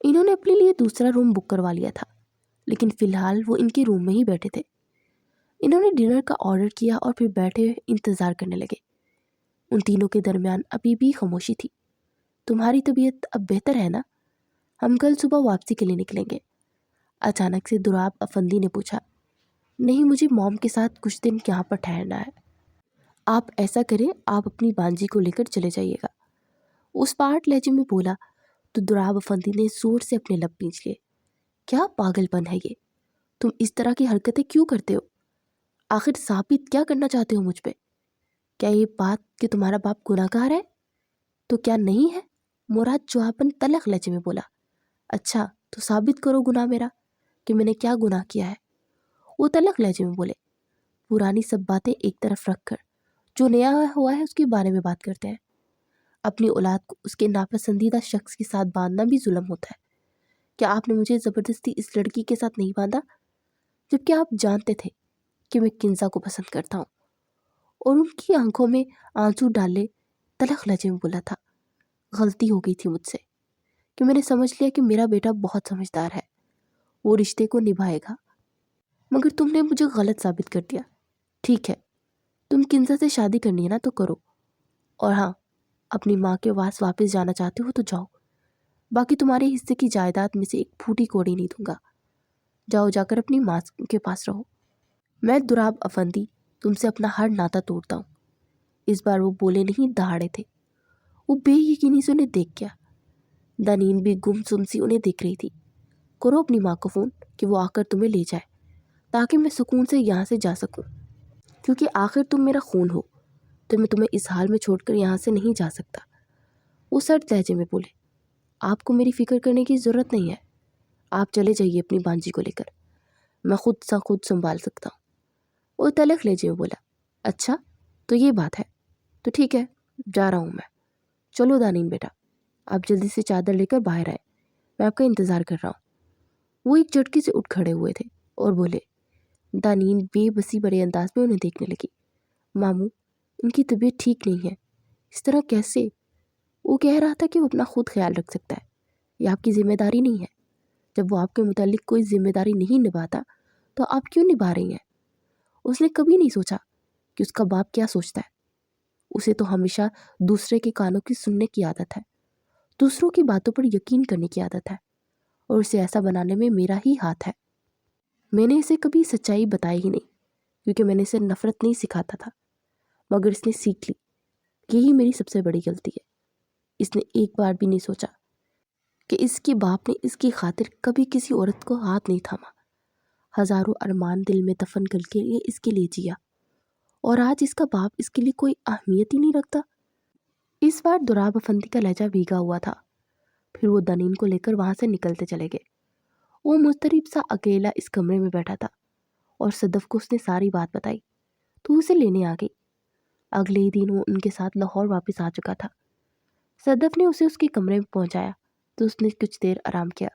انہوں نے اپنے لیے دوسرا روم بک کروا لیا تھا، لیکن فی الحال وہ ان کے روم میں ہی بیٹھے تھے۔ انہوں نے ڈنر کا آرڈر کیا اور پھر بیٹھے انتظار کرنے لگے۔ ان تینوں کے درمیان ابھی بھی خاموشی تھی۔ تمہاری طبیعت اب بہتر ہے نا؟ ہم کل صبح واپسی کے لیے نکلیں گے، اچانک سے دوراب افندی نے پوچھا۔ نہیں، مجھے موم کے ساتھ کچھ دن یہاں پر ٹھہرنا ہے۔ آپ ایسا کریں، آپ اپنی بانجی کو لے کر چلے جائیے گا، اس پاٹ لہجے میں بولا تو دوراب افندی نے زور سے اپنے لب پینچ لیے۔ کیا پاگل پن ہے یہ؟ تم اس طرح کی حرکتیں کیوں کرتے ہو؟ آخر ثابت کیا کرنا چاہتے ہو مجھ پہ؟ کیا یہ بات کہ تمہارا باپ گناہ گار ہے تو کیا نہیں ہے؟ مراد جواباً تلخ لہجے میں بولا۔ اچھا تو ثابت کرو گناہ میرا، کہ میں نے کیا گناہ کیا ہے۔ وہ تلخ لہجے میں بولے، پرانی سب باتیں ایک طرف رکھ کر جو نیا ہوا ہے اس کے بارے میں بات کرتے ہیں۔ اپنی اولاد کو اس کے ناپسندیدہ شخص کے ساتھ باندھنا بھی ظلم ہوتا ہے۔ کیا آپ نے مجھے زبردستی اس لڑکی کے ساتھ نہیں باندھا، جبکہ آپ جانتے تھے کہ میں کنزا کو پسند کرتا ہوں؟ اور ان کی آنکھوں میں آنسو ڈالے تلخ لہجے میں بولا تھا، غلطی ہو گئی تھی مجھ سے کہ میں نے سمجھ لیا کہ میرا بیٹا بہت سمجھدار ہے، وہ رشتے کو نبھائے گا، مگر تم نے مجھے غلط ثابت کر دیا۔ ٹھیک ہے، تم کنزا سے شادی کرنی ہے نا تو کرو، اور ہاں، اپنی ماں کے پاس واپس جانا چاہتے ہو تو جاؤ، باقی تمہارے حصے کی جائیداد میں سے ایک پھوٹی کوڑی نہیں دوں گا۔ جاؤ، جا کر اپنی ماں کے پاس رہو۔ میں دوراب افندی تم سے اپنا ہر ناتا توڑتا ہوں۔ اس بار وہ بولے نہیں دہاڑے تھے۔ وہ بے یقینی سے انہیں دیکھ گیا۔ دانین بھی گم سم سی انہیں دیکھ رہی تھی۔ کرو اپنی ماں کو فون کہ وہ آ کر تمہیں لے جائے تاکہ میں سکون سے یہاں سے جا سکوں، کیونکہ آخر تم میرا خون ہو تو میں تمہیں اس حال میں چھوڑ کر یہاں سے نہیں جا سکتا۔ وہ سرد لہجے میں بولے، آپ کو میری فکر کرنے کی ضرورت نہیں ہے، آپ چلے جائیے اپنی بانجی کو لے کر، میں خود سنبھال سکتا ہوں۔ وہ تلخ لہجے میں بولا، اچھا تو یہ بات ہے، تو ٹھیک ہے، جا رہا ہوں میں۔ چلو دانین بیٹا، آپ جلدی سے چادر لے کر باہر آئے، میں آپ کا انتظار کر رہا ہوں۔ وہ ایک جھٹکے سے اٹھ کھڑے ہوئے تھے اور بولے۔ دانین بے بسی بڑے انداز میں انہیں دیکھنے لگی۔ ماموں، ان کی طبیعت ٹھیک نہیں ہے، اس طرح کیسے؟ وہ کہہ رہا تھا کہ وہ اپنا خود خیال رکھ سکتا ہے، یہ آپ کی ذمہ داری نہیں ہے۔ جب وہ آپ کے متعلق کوئی ذمہ داری نہیں نبھاتا تو آپ کیوں نبھا رہی ہیں؟ اس نے کبھی نہیں سوچا کہ اس کا باپ کیا سوچتا ہے۔ اسے تو ہمیشہ دوسرے کے کانوں کی سننے کی عادت ہے، دوسروں کی باتوں پر یقین کرنے کی عادت ہے، اور اسے ایسا بنانے میں میرا ہی ہاتھ ہے۔ میں نے اسے کبھی سچائی بتائی ہی نہیں، کیونکہ میں نے اسے نفرت نہیں سکھاتا تھا، مگر اس نے سیکھ لی۔ یہی میری سب سے بڑی غلطی ہے۔ اس نے ایک بار بھی نہیں سوچا کہ اس کے باپ نے اس کی خاطر کبھی کسی عورت کو ہاتھ نہیں تھاما، ہزاروں ارمان دل میں دفن کر کے اس کے لیے جیا، اور آج اس کا باپ اس کے لیے کوئی اہمیت ہی نہیں رکھتا۔ اس بار دراب افندی کا لہجہ بھیگا ہوا تھا۔ پھر وہ دنین کو لے کر وہاں سے نکلتے چلے گئے۔ وہ مضطرب سا اکیلا اس کمرے میں بیٹھا تھا اور صدف کو اس نے ساری بات بتائی تو اسے لینے آ گئی۔ اگلے ہی دن وہ ان کے ساتھ لاہور واپس آ چکا تھا۔ صدف نے اسے اس کے کمرے میں پہنچایا تو اس نے کچھ دیر آرام کیا۔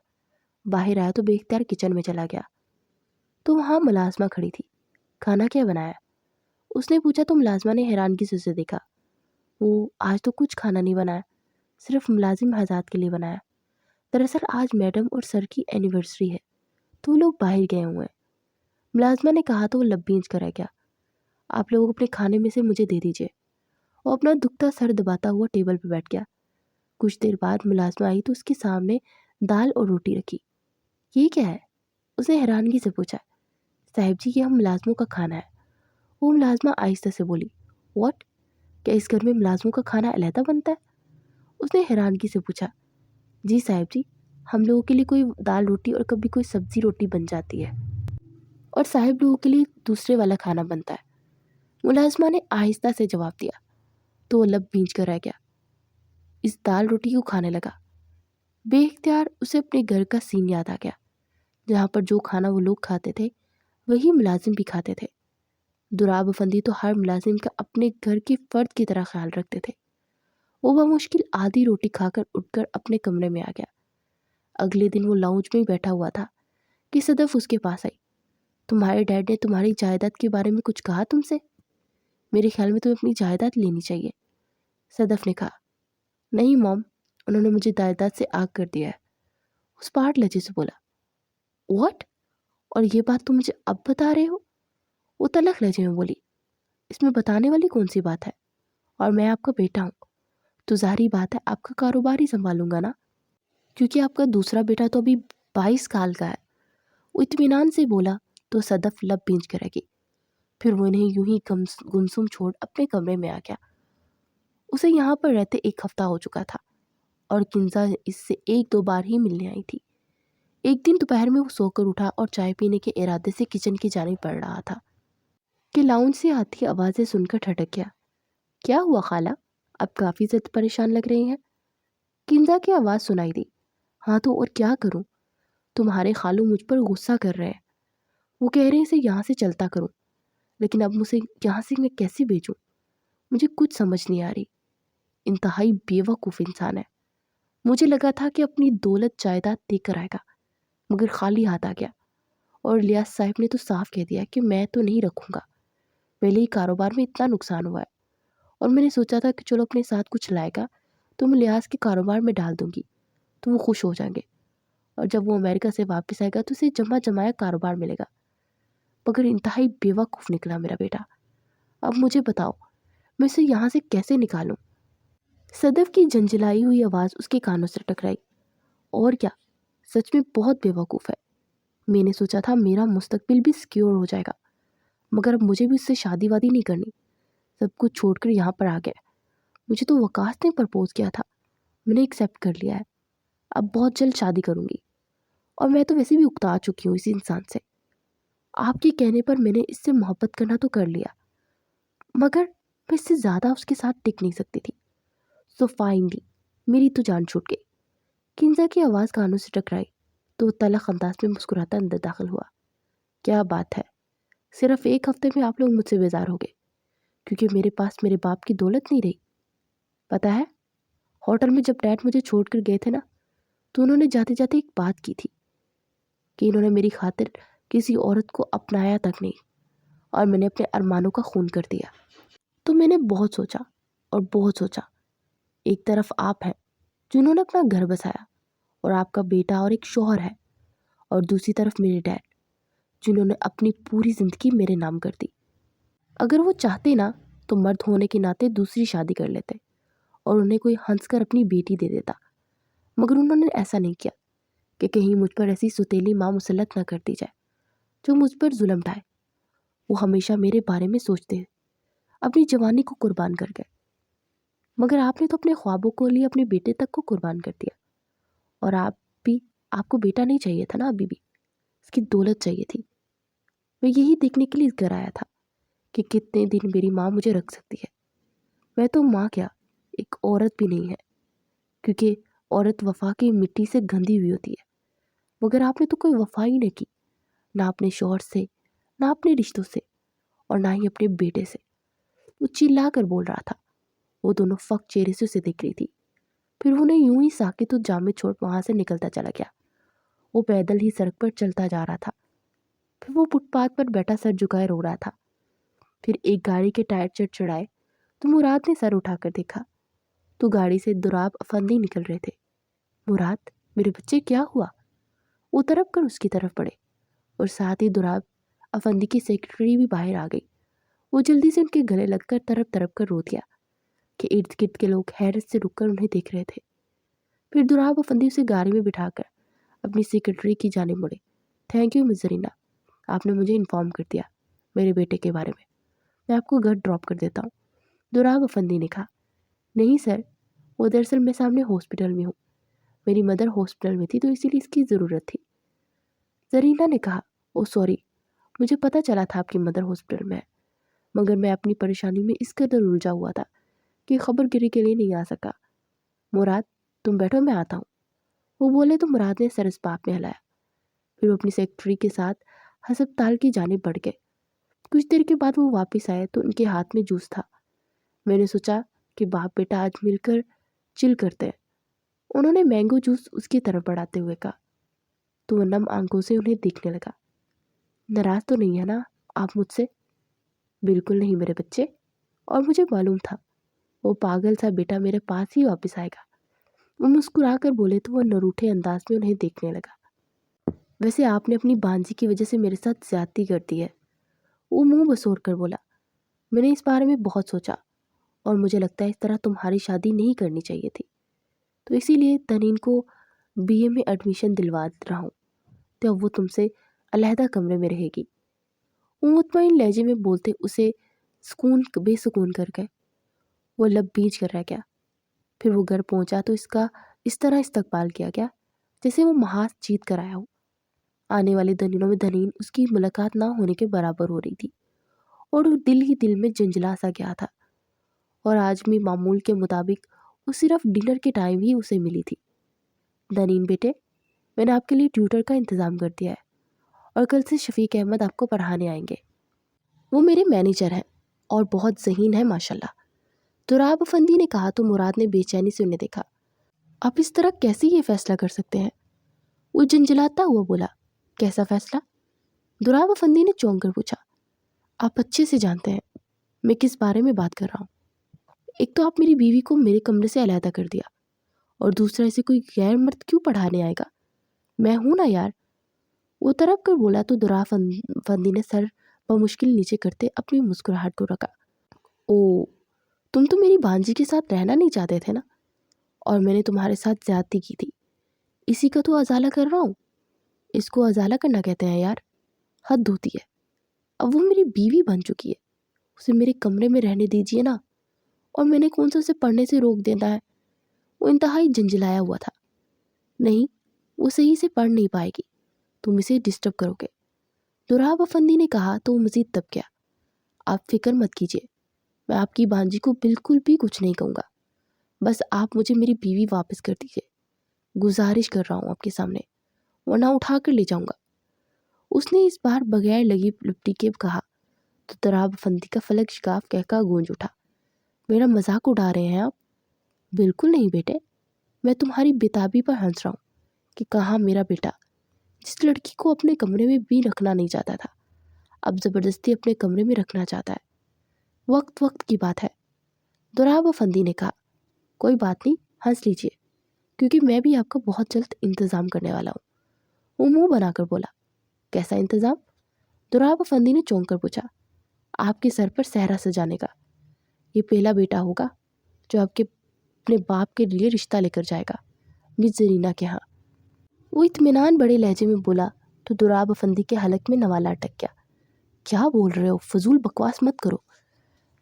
باہر آیا تو بے اختیار کچن میں چلا گیا تو وہاں ملازمہ کھڑی تھی۔ کھانا کیا بنایا؟ اس نے پوچھا تو ملازمہ نے حیرانگی سے اسے دیکھا۔ وہ آج تو کچھ کھانا نہیں بنایا، صرف ملازم حضرات کے لیے بنایا۔ دراصل آج میڈم اور سر کی اینیورسری ہے تو وہ لوگ باہر گئے ہوئے ہیں۔ ملازمہ نے کہا تو وہ لب بھینچ کر رہ گیا۔ آپ لوگ اپنے کھانے میں سے مجھے دے دیجیے۔ وہ اپنا دکھتا سر دباتا ہوا ٹیبل پہ بیٹھ گیا۔ کچھ دیر بعد ملازمہ آئی تو اس کے سامنے دال اور روٹی رکھی۔ یہ کیا ہے؟ اس نے حیرانگی سے پوچھا۔ صاحب جی یہ ہم ملازموں کا کھانا ہے۔ وہ ملازمہ آہستہ سے بولی۔ واٹ؟ کیا اس گھر میں ملازموں کا کھانا علیحدہ بنتا ہے؟ اس نے حیرانگی سے پوچھا۔ جی صاحب جی، ہم لوگوں کے لیے کوئی دال روٹی اور کبھی کوئی سبزی روٹی بن جاتی ہے اور صاحب لوگوں کے لیے دوسرے والا کھانا بنتا ہے، ملازمہ نے آہستہ سے جواب دیا۔ تو وہ لب بھینچ کر رہ گیا۔ اس دال روٹی کو کھانے لگا۔ بے اختیار اسے اپنے گھر کا سین یاد آ گیا جہاں پر جو کھانا وہ لوگ کھاتے تھے وہی ملازم بھی کھاتے تھے۔ دراب افندی تو ہر ملازم کا اپنے گھر کے فرد کی طرح خیال رکھتے تھے۔ وہ بمشکل آدھی روٹی کھا کر اٹھ کر اپنے کمرے میں آ گیا۔ اگلے دن وہ لاؤنج میں بیٹھا ہوا تھا کہ صدف اس کے پاس آئی۔ تمہارے ڈیڈ نے تمہاری جائیداد کے بارے میں کچھ کہا تم سے؟ میرے خیال میں تمہیں اپنی جائیداد لینی چاہیے، صدف نے کہا۔ نہیں موم، انہوں نے مجھے جائیداد سے آگ کر دیا ہے، اس پہاڑ لہجے سے بولا۔ واٹ؟ اور یہ بات تم مجھے اب بتا رہے ہو؟ وہ تلخ لہجے میں بولی۔ اس میں بتانے والی کون سی بات ہے؟ اور میں آپ کا بیٹا ہوں تو ظاہری بات ہے آپ کا کاروبار ہی سنبھالوں گا نا، کیونکہ آپ کا دوسرا بیٹا تو ابھی 22 سال کا ہے۔ وہ اطمینان سے بولا تو صدف لب بھینچ کر رہ گئی۔ پھر وہ انہیں یوں ہی گمسم چھوڑ اپنے کمرے میں آ گیا۔ اسے یہاں پر رہتے 1 ہفتہ ہو چکا تھا اور کنزا اس سے 1-2 بار ہی ملنے آئی تھی۔ ایک دن دوپہر میں وہ سو کر اٹھا اور چائے پینے کے ارادے سے کچن کی جانب بڑھ رہا تھا کہ لاؤنج سے آتی آوازیں سن کر ٹھٹک گیا۔ کیا ہوا خالہ؟ اب کافی زیادہ پریشان لگ رہی ہیں۔ کنزا کی آواز سنائی دی۔ ہاں تو اور کیا کروں؟ تمہارے خالو مجھ پر غصہ کر رہے ہیں۔ وہ کہہ رہے ہیں اسے یہاں سے چلتا کروں، لیکن اب مجھے یہاں سے میں کیسے بھیجوں؟ مجھے کچھ سمجھ نہیں آ رہی۔ انتہائی بیوقوف انسان ہے۔ مجھے لگا تھا کہ اپنی دولت جائیداد دے کر آئے گا، مگر خالی ہاتھ آ گیا۔ اور الیاس صاحب نے تو صاف کہہ دیا کہ میں تو نہیں رکھوں گا۔ پہلے ہی کاروبار میں اتنا نقصان ہوا ہے اور میں نے سوچا تھا کہ چلو اپنے ساتھ کچھ لائے گا تو میں الیاس کے کاروبار میں ڈال دوں گی تو وہ خوش ہو جائیں گے، اور جب وہ امریکہ سے واپس آئے گا تو اسے جمع جمایا کاروبار ملے گا۔ مگر انتہائی بیوقوف نکلا میرا بیٹا۔ اب مجھے بتاؤ میں اسے یہاں سے کیسے نکالوں؟ صدف کی جھنجھلائی ہوئی آواز اس کے کانوں سے ٹکرائی۔ اور کیا، سچ میں بہت بیوقوف ہے۔ میں نے سوچا تھا میرا مستقبل بھی سیکیور ہو جائے گا، مگر اب مجھے بھی اس سے شادی وادی نہیں کرنی۔ سب کچھ چھوڑ کر یہاں پر آ گیا۔ مجھے تو وقاص نے پرپوز کیا تھا، میں نے ایکسیپٹ کر لیا ہے۔ اب بہت جلد شادی کروں گی، اور میں تو ویسے بھی اکتا چکی ہوں اسی انسان سے۔ آپ کے کہنے پر میں نے اس سے محبت کرنا تو کر لیا، مگر میں اس سے زیادہ اس کے ساتھ ٹک نہیں سکتی تھی۔ سو فائنلی میری تو جان چھوٹ گئی۔ کنزا کی آواز کانوں سے ٹکرائی تو تلخ انداز میں مسکراتا اندر داخل ہوا۔ کیا بات ہے، صرف 1 ہفتے میں آپ لوگ مجھ سے بیزار ہو گئے کیونکہ میرے پاس میرے باپ کی دولت نہیں رہی؟ پتہ ہے، ہوٹل میں جب ڈیڈ مجھے چھوڑ کر گئے تھے نا تو انہوں نے جاتے جاتے ایک بات کی تھی کہ انہوں نے میری خاطر کسی عورت کو اپنایا تک نہیں، اور میں نے اپنے ارمانوں کا خون کر دیا۔ تو میں نے بہت سوچا اور بہت سوچا۔ ایک طرف آپ ہیں جنہوں نے اپنا گھر بسایا اور آپ کا بیٹا اور ایک شوہر ہے، اور دوسری طرف میرے ڈیڈ جنہوں نے اپنی پوری زندگی میرے نام کر دی۔ اگر وہ چاہتے نا تو مرد ہونے کے ناطے دوسری شادی کر لیتے اور انہیں کوئی ہنس کر اپنی بیٹی دے دیتا، مگر انہوں نے ایسا نہیں کیا کہ کہیں مجھ پر ایسی ستیلی ماں مسلط نہ کر دی جائے جو مجھ پر ظلم ڈھائے۔ وہ ہمیشہ میرے بارے میں سوچتے ہیں، اپنی جوانی کو قربان کر گئے، مگر آپ نے تو اپنے خوابوں کو لیے اپنے بیٹے تک کو قربان کر دیا۔ اور آپ کو بیٹا نہیں چاہیے تھا نا، ابھی بھی اس کی دولت چاہیے تھی۔ میں یہی دیکھنے کے لیے اس گھر آیا تھا کہ کتنے دن میری ماں مجھے رکھ سکتی ہے۔ میں تو ماں کیا، ایک عورت بھی نہیں ہے، کیونکہ عورت وفا کی مٹی سے گندی ہوئی ہوتی ہے۔ مگر آپ نے تو کوئی وفا ہی نہیں کی، نہ اپنے شوہر سے، نہ اپنے رشتوں سے، اور نہ ہی اپنے بیٹے سے۔ وہ چلا کر بول رہا تھا۔ وہ دونوں فق چہرے سے اسے دیکھ رہی تھی، پھر انہیں یوں ہی ساکت و جامد چھوڑ وہاں سے نکلتا چلا گیا۔ وہ پیدل ہی سڑک پر چلتا جا رہا تھا، پھر وہ فٹ پاتھ پر بیٹھا سر جھکائے رو رہا تھا۔ پھر ایک گاڑی کے ٹائر چڑچڑائے تو مراد نے سر اٹھا کر دیکھا تو گاڑی سے دراب افندی نکل رہے تھے۔ مراد، میرے بچے، کیا ہوا؟ وہ تڑپ کر اس کی طرف بڑھے، اور ساتھ ہی دراب افندی کی سیکرٹری بھی باہر آ گئی۔ وہ جلدی سے ان کے گلے لگ کر تڑپ تڑپ کر رو دیا کہ ارد گرد کے لوگ حیرت سے رک کر انہیں دیکھ رہے تھے۔ پھر دراب افندی اسے گاڑی میں بٹھا کر اپنی سیکرٹری کی جانب مڑے۔ تھینک یو مس زرینہ، آپ نے مجھے انفارم کر دیا میرے بیٹے کے بارے میں آپ کو گھر ڈراپ کر دیتا ہوں۔ دراب افندی نے کہا، نہیں سر، وہ دراصل میں سامنے ہاسپٹل میں ہوں، میری مدر ہاسپٹل میں تھی تو اسی لیے اس کی ضرورت تھی۔ زرینہ نے کہا، او سوری، مجھے پتہ چلا تھا آپ کی مدر ہاسپٹل میں ہے، مگر میں اپنی پریشانی میں اس قدر الجھا ہوا تھا کہ خبر گیری کے لیے نہیں آ سکا۔ مراد، تم بیٹھو، میں آتا ہوں۔ وہ بولے تو مراد نے سر اسباب میں ہلایا، پھر وہ اپنی سیکرٹری کے ساتھ ہسپتال کی جانب بڑھ گئے۔ کچھ دیر کے بعد وہ واپس آئے تو ان کے ہاتھ میں جوس تھا۔ میں نے سوچا کہ باپ بیٹا آج مل کر چل کرتے ہیں۔ انہوں نے مینگو جوس اس کی طرف بڑھاتے ہوئے کہا تو وہ نم آنکھوں سے انہیں دیکھنے لگا۔ ناراض تو نہیں ہے نا آپ مجھ سے؟ بالکل نہیں میرے بچے، اور مجھے معلوم تھا وہ پاگل سا بیٹا میرے پاس ہی واپس آئے گا۔ وہ مسکرا کر بولے تو وہ نروٹھے انداز میں انہیں دیکھنے لگا۔ ویسے آپ نے اپنی بانجی کی وجہ سے میرے ساتھ زیادتی کر دی ہے، وہ منہ بسور کر بولا۔ میں نے اس بارے میں بہت سوچا اور مجھے لگتا ہے اس طرح تمہاری شادی نہیں کرنی چاہیے تھی، تو اسی لیے تنین کو بی اے میں ایڈمیشن دلوا رہا ہوں، تو اب وہ تم سے علیحدہ کمرے میں رہے گی۔ وہ مطمئن لہجے میں بولتے اسے بے سکون کر گئے۔ وہ لب بیچ کر رہ گیا۔ پھر وہ گھر پہنچا تو اس کا اس طرح استقبال کیا گیا جیسے وہ محاذ جیت کر آیا ہو۔ آنے والے دنوں میں دنین اس کی ملاقات نہ ہونے کے برابر ہو رہی تھی، اور وہ دل ہی دل میں جنجلا سا گیا تھا، اور آج بھی معمول کے مطابق وہ صرف ڈنر کے ٹائم ہی اسے ملی تھی۔ دنین بیٹے، میں نے آپ کے لیے ٹیوٹر کا انتظام کر دیا ہے، اور کل سے شفیق احمد آپ کو پڑھانے آئیں گے۔ وہ میرے مینیجر ہیں اور بہت ذہین ہے ماشاءاللہ، دراب افندی نے کہا تو مراد نے بے چینی سے انہیں دیکھا۔ آپ اس طرح کیسے یہ فیصلہ کر سکتے ہیں؟ وہ جنجلاتا ہوا بولا۔ کیسا فیصلہ؟ دراب افندی نے چونک کر پوچھا۔ آپ اچھے سے جانتے ہیں میں کس بارے میں بات کر رہا ہوں۔ ایک تو آپ میری بیوی کو میرے کمرے سے علیحدہ کر دیا، اور دوسرا اسے کوئی غیر مرد کیوں پڑھانے آئے گا؟ میں ہوں نا یار، وہ تڑپ کر بولا تو دراب افندی نے سر بمشکل نیچے کرتے اپنی مسکراہٹ کو رکھا۔ او، تم تو میری بانجی کے ساتھ رہنا نہیں چاہتے تھے نا، اور میں نے تمہارے ساتھ زیادتی کی تھی، اسی کا تو ازالہ کر رہا ہوں۔ اس کو ازالہ کرنا کہتے ہیں یار، حد ہوتی ہے۔ اب وہ میری بیوی بن چکی ہے، اسے میرے کمرے میں رہنے دیجیے نا، اور میں نے کون سا اسے پڑھنے سے روک دینا ہے؟ وہ انتہائی جنجلایا ہوا تھا۔ نہیں، وہ صحیح سے پڑھ نہیں پائے گی، تم اسے ڈسٹرب کرو گے، دراب افندی نے کہا تو وہ مزید دب گیا۔ آپ فکر مت کیجیے، میں آپ کی بانجی کو بالکل بھی کچھ نہیں کہوں گا، بس آپ مجھے میری بیوی واپس کر دیجیے، گزارش کر رہا ہوں آپ کے سامنے، ورنہ اٹھا کر لے جاؤں گا۔ اس نے اس بار بغیر لگی لپٹی کے کہا تو دراب افندی کا فلک شگاف کہہ گونج اٹھا۔ میرا مذاق اڑا رہے ہیں آپ؟ بالکل نہیں بیٹے، میں تمہاری بےتابی پر ہنس رہا ہوں کہ کہاں میرا بیٹا جس لڑکی کو اپنے کمرے میں بھی رکھنا نہیں چاہتا تھا، اب زبردستی اپنے کمرے میں رکھنا چاہتا ہے۔ وقت وقت کی بات ہے، دراب افندی نے کہا۔ کوئی بات نہیں، ہنس لیجیے، کیونکہ میں بھی آپ کا بہت جلد انتظام کرنے والا ہوں۔ وہ منہ بنا کر بولا۔ کیسا انتظام؟ دراب افندی نے چونک کر پوچھا۔ آپ کے سر پر صحرا سجانے کا۔ یہ پہلا بیٹا ہوگا جو آپ کے اپنے باپ کے لیے رشتہ لے کر جائے گا مس زرینہ کے ہاں۔ وہ اطمینان بڑے لہجے میں بولا تو دراب افندی کے حلق میں نوالا اٹک گیا۔ کیا بول رہے ہو؟ فضول بکواس مت کرو،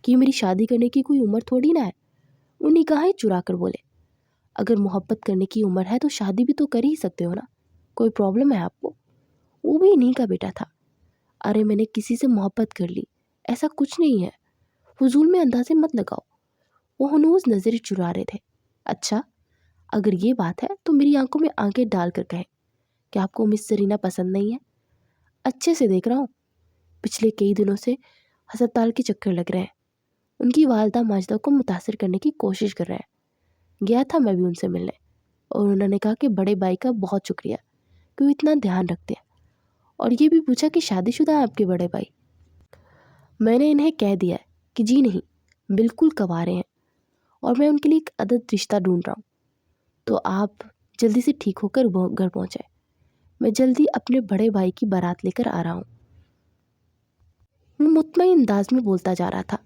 کہ میری شادی کرنے کی کوئی عمر تھوڑی نہ ہے۔ وہ نگاہیں چرا کر بولے، اگر محبت کرنے کی عمر ہے تو شادی بھی تو کر ہی سکتے ہو نا، کوئی پرابلم ہے آپ کو؟ وہ بھی انہیں کا بیٹا تھا۔ ارے میں نے کسی سے محبت کر لی، ایسا کچھ نہیں ہے، فضول میں اندازے مت لگاؤ۔ وہ ہنوز نظریں چرا رہے تھے۔ اچھا، اگر یہ بات ہے تو میری آنکھوں میں آنکھیں ڈال کر کہیں کہ آپ کو مس سرینا پسند نہیں ہے۔ اچھے سے دیکھ رہا ہوں، پچھلے کئی دنوں سے ہسپتال کے چکر لگ رہے ہیں۔ ان کی والدہ ماجدہ کو متاثر کرنے کی کوشش کر رہے ہیں۔ گیا تھا میں بھی ان سے ملنے، اور انہوں نے کہا کہ بڑے بھائی کا بہت شکریہ کہ وہ اتنا دھیان رکھتے ہیں، اور یہ بھی پوچھا کہ شادی شدہ ہے آپ کے بڑے بھائی۔ میں نے انہیں کہہ دیا ہے کہ جی نہیں، بالکل کنوارے ہیں، اور میں ان کے لیے ایک عدد رشتہ ڈھونڈ رہا ہوں۔ تو آپ جلدی سے ٹھیک ہو کر گھر پہنچے، میں جلدی اپنے بڑے بھائی کی بارات لے کر آ رہا ہوں۔ وہ مطمئن انداز میں بولتا جا رہا تھا،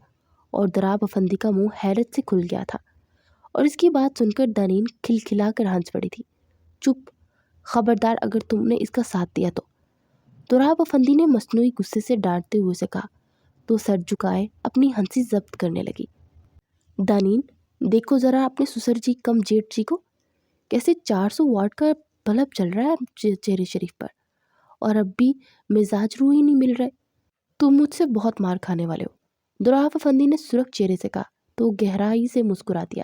اور دراب افندی کا منہ حیرت سے کھل گیا تھا، اور اس کی بات سن کر دانین کھلکھلا کر ہنس پڑی تھی۔ چپ، خبردار اگر تم نے اس کا ساتھ دیا تو۔ دراب افندی نے مصنوعی غصے سے ڈانٹتے ہوئے سے کہا، تو سر جھکائے اپنی ہنسی ضبط کرنے لگی۔ دانین، دیکھو ذرا اپنے سسر جی کم جیٹ جی کو، کیسے 400 واٹ کا بلب چل رہا ہے چہرے شریف پر، اور اب بھی مزاج روح ہی نہیں مل رہے۔ تم مجھ سے بہت مار کھانے والے ہو، دراب افندی نے سرخ چہرے سے کہا، تو گہرائی سے مسکرا دیا۔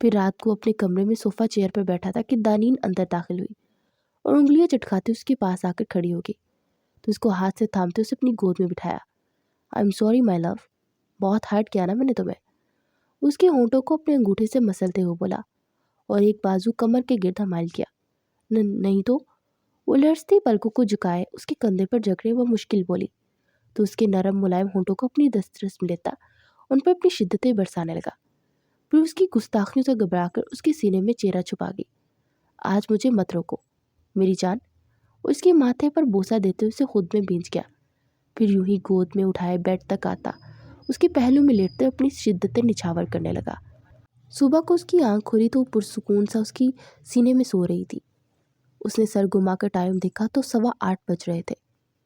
پھر رات کو اپنے کمرے میں صوفہ چیئر پر بیٹھا تھا کہ دانین اندر داخل ہوئی، اور انگلیاں چٹکاتے اس کے پاس آ کر کھڑی ہو گئی، تو اس کو ہاتھ سے تھامتے اسے اپنی گود میں بٹھایا۔ آئی ایم سوری مائی لو، بہت ہرٹ کیا نا میں نے تمہیں۔ اس کے ہونٹوں کو اپنے انگوٹھے سے مسلتے ہوئے بولا، اور ایک بازو کمر کے گرد حمائل کیا۔ نہیں تو۔ وہ لرزتی پلکوں کو جھکائے اس کے کندھے پر جکڑے وہ مشکل بولی، تو اس کے نرم ملائم ہونٹوں کو اپنی دسترس میں لیتا ان پر اپنی شدتیں برسانے لگا۔ پھر اس کی گستاخیوں سے گھبرا کر اس کے سینے میں چہرہ چھپا گئی۔ آج مجھے مت روکو میری جان۔ اس کے ماتھے پر بوسہ دیتے اسے خود میں بھینچ گیا، پھر یوں ہی گود میں اٹھائے بیڈ تک آتا اس کے پہلو میں لیٹتے اپنی شدتیں نچھاور کرنے لگا۔ صبح کو اس کی آنکھ کھلی تو پرسکون سا اس کی سینے میں سو رہی تھی۔ اس نے سر گھما کر ٹائم دیکھا تو 8:15 بج رہے تھے۔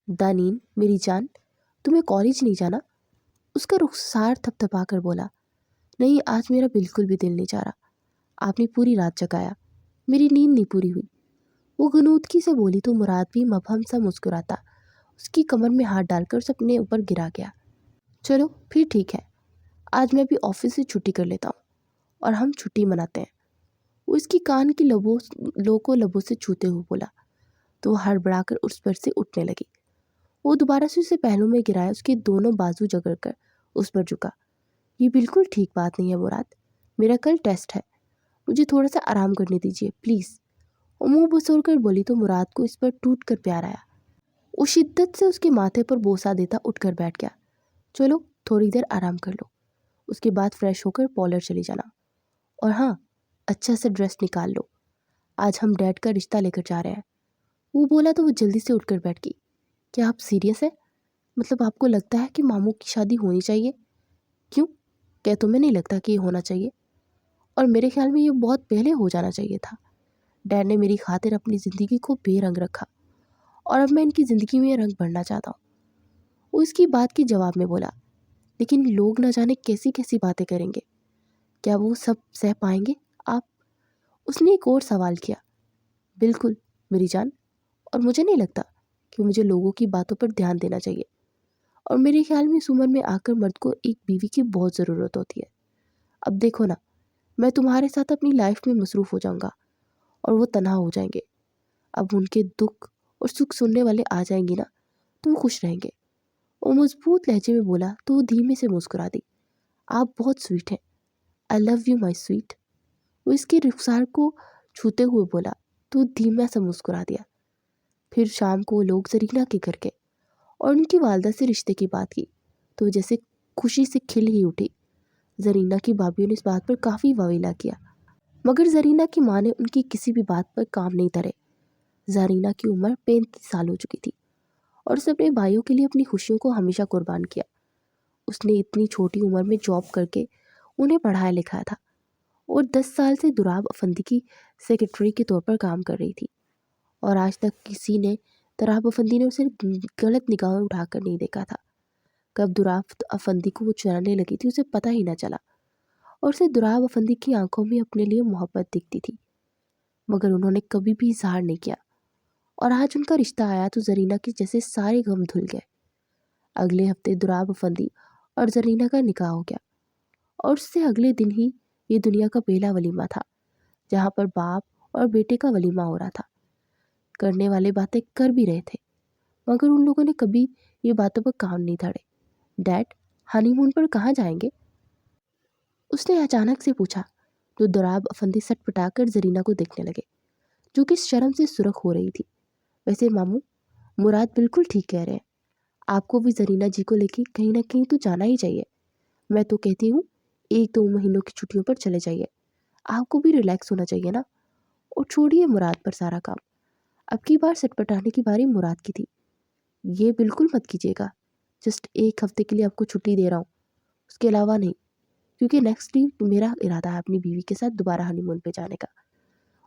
دانین میری جان، تمہیں کالج نہیں جانا؟ اس کا رخسار تھپ تھپا کر بولا، نہیں آج میرا بالکل بھی دل نہیں چاہ رہا، آپ نے پوری رات جگایا، میری نیند نہیں پوری ہوئی۔ وہ غنودگی سے بولی تو مراد بھی مبہم سا مسکراتا اس کی کمر میں ہاتھ ڈال کر اس اپنے اوپر گرا گیا۔ چلو پھر ٹھیک ہے، آج میں بھی آفس سے چھٹی کر لیتا ہوں، اور ہم چھٹی مناتے ہیں۔ وہ اس کی کان کی لو کو لبوں سے چھوتے ہوئے بولا، تو وہ ہڑبڑا کر اس پر سے اٹھنے لگی۔ وہ دوبارہ سے اسے پہلو میں گرایا، اس کے دونوں بازو جگڑ کر اس پر جھکا۔ یہ بالکل ٹھیک بات نہیں ہے مراد، میرا کل ٹیسٹ ہے، مجھے تھوڑا سا آرام کرنے دیجیے پلیز۔ وہ منہ بسور کر بولی تو مراد کو اس پر ٹوٹ کر پیار آیا۔ وہ شدت سے اس کے ماتھے پر بوسہ دیتا اٹھ کر بیٹھ گیا۔ چلو تھوڑی دیر آرام کر لو، اس کے بعد فریش ہو کر پارلر چلی جانا، اور ہاں اچھا سے ڈریس نکال لو، آج ہم ڈیڈ کا رشتہ لے کر جا رہے ہیں۔ وہ بولا تو وہ جلدی سے اٹھ کر بیٹھ گئی۔ کیا آپ سیریس ہیں؟ مطلب آپ کو لگتا ہے کہ ماموں کی شادی ہونی چاہیے؟ کیوں؟ کیا تمہیں نہیں لگتا کہ یہ ہونا چاہیے؟ اور میرے خیال میں یہ بہت پہلے ہو جانا چاہیے تھا۔ ڈیڈ نے میری خاطر اپنی زندگی کو بے رنگ رکھا، اور اب میں ان کی زندگی میں رنگ بھرنا چاہتا ہوں۔ وہ اس کی بات کے جواب میں بولا، لیکن لوگ نہ جانے کیسی کیسی باتیں کریں گے، کیا وہ سب سہ پائیں گے آپ؟ اس نے ایک اور سوال کیا۔ بالکل میری جان، اور مجھے نہیں لگتا کہ مجھے لوگوں کی باتوں پر دھیان دینا چاہیے، اور میرے خیال میں اس عمر میں آ کر مرد کو ایک بیوی کی بہت ضرورت ہوتی ہے۔ اب دیکھو نا، میں تمہارے ساتھ اپنی لائف میں مصروف ہو جاؤں گا، اور وہ تنہا ہو جائیں گے۔ اب ان کے دکھ اور سکھ سننے والے آ جائیں گے نا، تو وہ خوش رہیں گے۔ وہ مضبوط لہجے میں بولا تو وہ دھیمے سے مسکرا دی۔ آپ بہت سویٹ ہیں، آئی لو یو مائی سویٹ۔ وہ اس کے رخسار کو چھوتے ہوئے بولا تو وہ دھیما سا مسکرا دیا۔ پھر شام کو وہ لوگ زرینہ کے گھر گئے، اور ان کی والدہ سے رشتے کی بات کی، تو جیسے خوشی سے کھل ہی اٹھی۔ زرینہ کی بھابھیوں نے اس بات پر کافی واویلا کیا، مگر زرینہ کی ماں نے ان کی کسی بھی بات پر کام نہیں دھرے۔ زرینہ کی عمر 35 سال ہو چکی تھی، اور اس نے اپنے بھائیوں کے لیے اپنی خوشیوں کو ہمیشہ قربان کیا۔ اس نے اتنی چھوٹی عمر میں جاب کر کے انہیں پڑھایا لکھایا تھا، اور 10 سال سے دراب افندی کی سیکرٹری کے طور پر کام کر رہی تھی، اور آج تک کسی نے دراب افندی نے اسے غلط نگاہیں اٹھا کر نہیں دیکھا تھا۔ کب دراب افندی کو وہ چرانے لگی تھی اسے پتہ ہی نہ چلا، اور اسے دراب افندی کی آنکھوں میں اپنے لیے محبت دکھتی تھی، مگر انہوں نے کبھی بھی اظہار نہیں کیا۔ اور آج ان کا رشتہ آیا تو زرینہ کے جیسے سارے غم دھل گئے۔ اگلے ہفتے دراب افندی اور زرینہ کا نکاح ہو گیا، اور اس سے اگلے دن ہی یہ دنیا کا پہلا ولیمہ تھا جہاں پر باپ اور بیٹے کا ولیمہ ہو رہا تھا۔ کرنے والے باتیں کر بھی رہے تھے، مگر ان لوگوں نے کبھی یہ باتوں پر کام نہیں دھاڑے۔ ڈیڈ، ہانی مون پر کہاں جائیں گے؟ اس نے اچانک سے پوچھا، تو دراب افندی سٹ پٹا کر زرینہ کو دیکھنے لگے، جو کہ شرم سے سرخ ہو رہی تھی۔ ویسے ماموں، مراد بالکل ٹھیک کہہ رہے ہیں، آپ کو بھی زرینہ جی کو لے کے کہیں نہ کہیں تو جانا ہی چاہیے۔ میں تو کہتی ہوں 1-2 مہینوں کی چھٹیوں پر چلے جائیے، آپ کو بھی ریلیکس ہونا چاہیے نا۔ اور چھوڑیے مراد پر سارا کام، اب کی بار سٹ پٹانے کی باری مراد کی تھی۔ یہ بالکل مت کیجیے گا، جسٹ 1 ہفتے کے لیے آپ کو چھٹی دے رہا ہوں، اس کے علاوہ نہیں، کیونکہ نیکسٹ ویک میرا ارادہ ہے اپنی بیوی کے ساتھ دوبارہ ہانی مون پہ جانے کا۔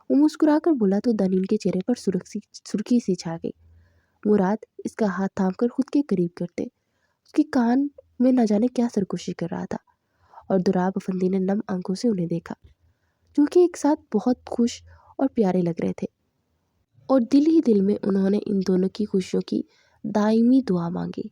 وہ مسکرا کر بولا تو دنین کے چہرے پر سرخی سی چھا گئی۔ مراد اس کا ہاتھ تھام کر خود کے قریب کرتے اس کے کان میں نہ جانے کیا سرگوشی کر رہا تھا، اور دراب افندی نے نم آنکھوں سے انہیں دیکھا، جو کہ ایک ساتھ بہت خوش اور پیارے لگ رہے تھے، اور دل ہی دل میں انہوں نے ان دونوں کی خوشیوں کی دائمی دعا مانگی۔